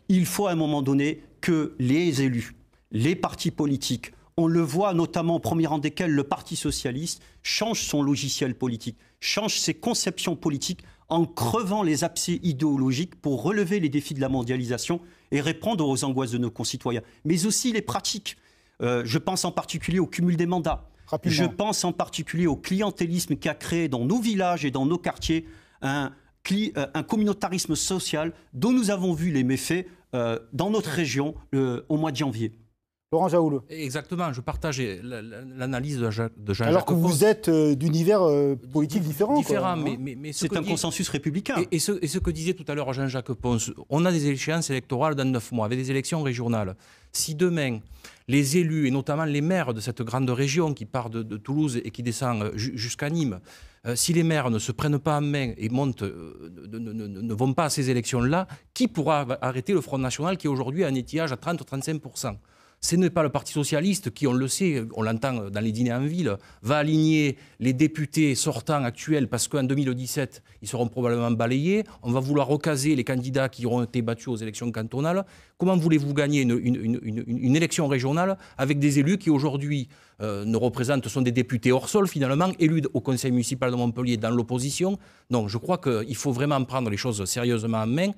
Il faut à un moment donné que les élus, les partis politiques, on le voit notamment au premier rang desquels le Parti socialiste change son logiciel politique, change ses conceptions politiques en crevant les abcès idéologiques pour relever les défis de la mondialisation et répondre aux angoisses de nos concitoyens. Mais aussi les pratiques. Je pense en particulier au cumul des mandats. Rapidement. Je pense en particulier au clientélisme qui a créé dans nos villages et dans nos quartiers un communautarisme social dont nous avons vu les méfaits dans notre région au mois de janvier. Laurent Jaoul. Exactement, je partage l'analyse de Jean-Jacques. Alors que vous êtes d'univers politiques différents. Différents, mais c'est un consensus républicain. Et ce que disait tout à l'heure Jean-Jacques Pons, on a des échéances électorales dans 9 mois, avec des élections régionales. Si demain, les élus, et notamment les maires de cette grande région qui part de Toulouse et qui descend jusqu'à Nîmes, si les maires ne se prennent pas en main et ne vont pas à ces élections-là, qui pourra arrêter le Front National qui aujourd'hui a un étiage à 30-35%? Ce n'est pas le Parti Socialiste qui, on le sait, on l'entend dans les dîners en ville, va aligner les députés sortants actuels parce qu'en 2017, ils seront probablement balayés. On va vouloir recaser les candidats qui auront été battus aux élections cantonales. Comment voulez-vous gagner une élection régionale avec des élus qui aujourd'hui ne représentent, sont des députés hors sol finalement, élus au conseil municipal de Montpellier dans l'opposition? Donc je crois qu'il faut vraiment prendre les choses sérieusement en main.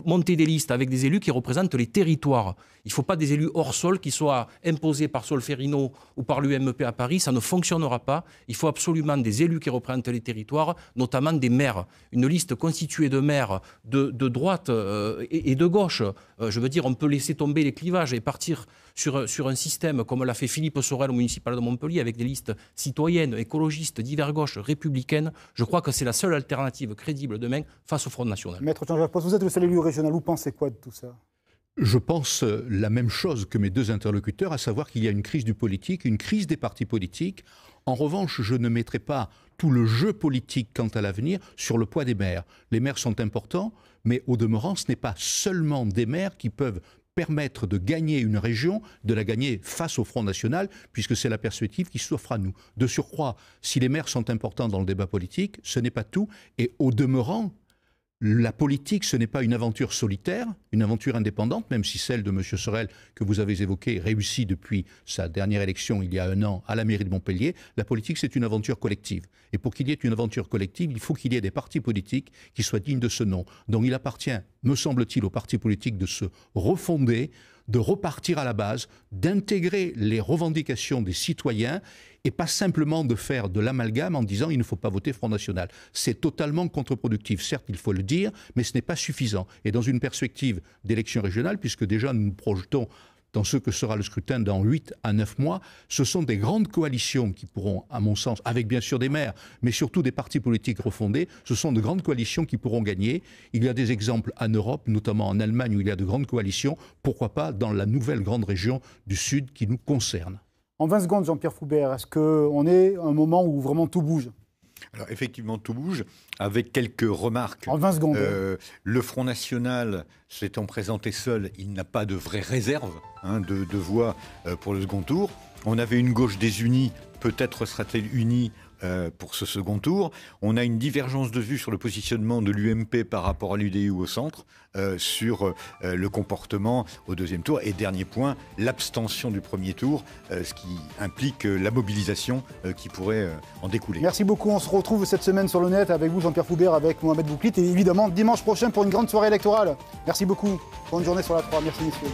Monter des listes avec des élus qui représentent les territoires. Il ne faut pas des élus hors sol qui soient imposés par Solferino ou par l'UMP à Paris, ça ne fonctionnera pas. Il faut absolument des élus qui représentent les territoires, notamment des maires. Une liste constituée de maires de droite et de gauche. Je veux dire, on peut laisser tomber les clivages et partir sur un système comme l'a fait Philippe Sorel au municipal de Montpellier avec des listes citoyennes, écologistes, divers gauches, républicaines. Je crois que c'est la seule alternative crédible demain face au Front National. Maître Jean-Jacques Post, vous êtes le seul élu régional. Vous pensez quoi de tout ça? Je pense la même chose que mes deux interlocuteurs, à savoir qu'il y a une crise du politique, une crise des partis politiques. En revanche, je ne mettrai pas tout le jeu politique quant à l'avenir sur le poids des maires. Les maires sont importants, mais au demeurant, ce n'est pas seulement des maires qui peuvent permettre de gagner une région, de la gagner face au Front National, puisque c'est la perspective qui s'offre à nous. De surcroît, si les maires sont importants dans le débat politique, ce n'est pas tout. Et au demeurant, la politique, ce n'est pas une aventure solitaire, une aventure indépendante, même si celle de M. Sorel, que vous avez évoquée, réussit depuis sa dernière élection il y a 1 an à la mairie de Montpellier. La politique, c'est une aventure collective. Et pour qu'il y ait une aventure collective, il faut qu'il y ait des partis politiques qui soient dignes de ce nom. Donc il appartient, me semble-t-il, aux partis politiques de se refonder, de repartir à la base, d'intégrer les revendications des citoyens et pas simplement de faire de l'amalgame en disant il ne faut pas voter Front National. C'est totalement contre-productif. Certes, il faut le dire, mais ce n'est pas suffisant. Et dans une perspective d'élection régionale, puisque déjà nous nous projetons dans ce que sera le scrutin dans 8 à 9 mois, ce sont des grandes coalitions qui pourront, à mon sens, avec bien sûr des maires, mais surtout des partis politiques refondés, ce sont de grandes coalitions qui pourront gagner. Il y a des exemples en Europe, notamment en Allemagne où il y a de grandes coalitions, pourquoi pas dans la nouvelle grande région du Sud qui nous concerne. En 20 secondes, Jean-Pierre Foubert, est-ce qu'on est à un moment où vraiment tout bouge ? Alors effectivement, tout bouge, avec quelques remarques. En 20 secondes. Le Front National s'étant présenté seul, il n'a pas de vraie réserve de voix pour le second tour. On avait une gauche désunie, peut-être sera-t-elle unie pour ce second tour. On a une divergence de vue sur le positionnement de l'UMP par rapport à l'UDI ou au centre, sur le comportement au deuxième tour. Et dernier point, l'abstention du premier tour, ce qui implique la mobilisation qui pourrait en découler. Merci beaucoup. On se retrouve cette semaine sur le net avec vous, Jean-Pierre Foubert, avec Mohamed Bouklit et évidemment dimanche prochain pour une grande soirée électorale. Merci beaucoup. Bonne journée sur la 3. Merci messieurs.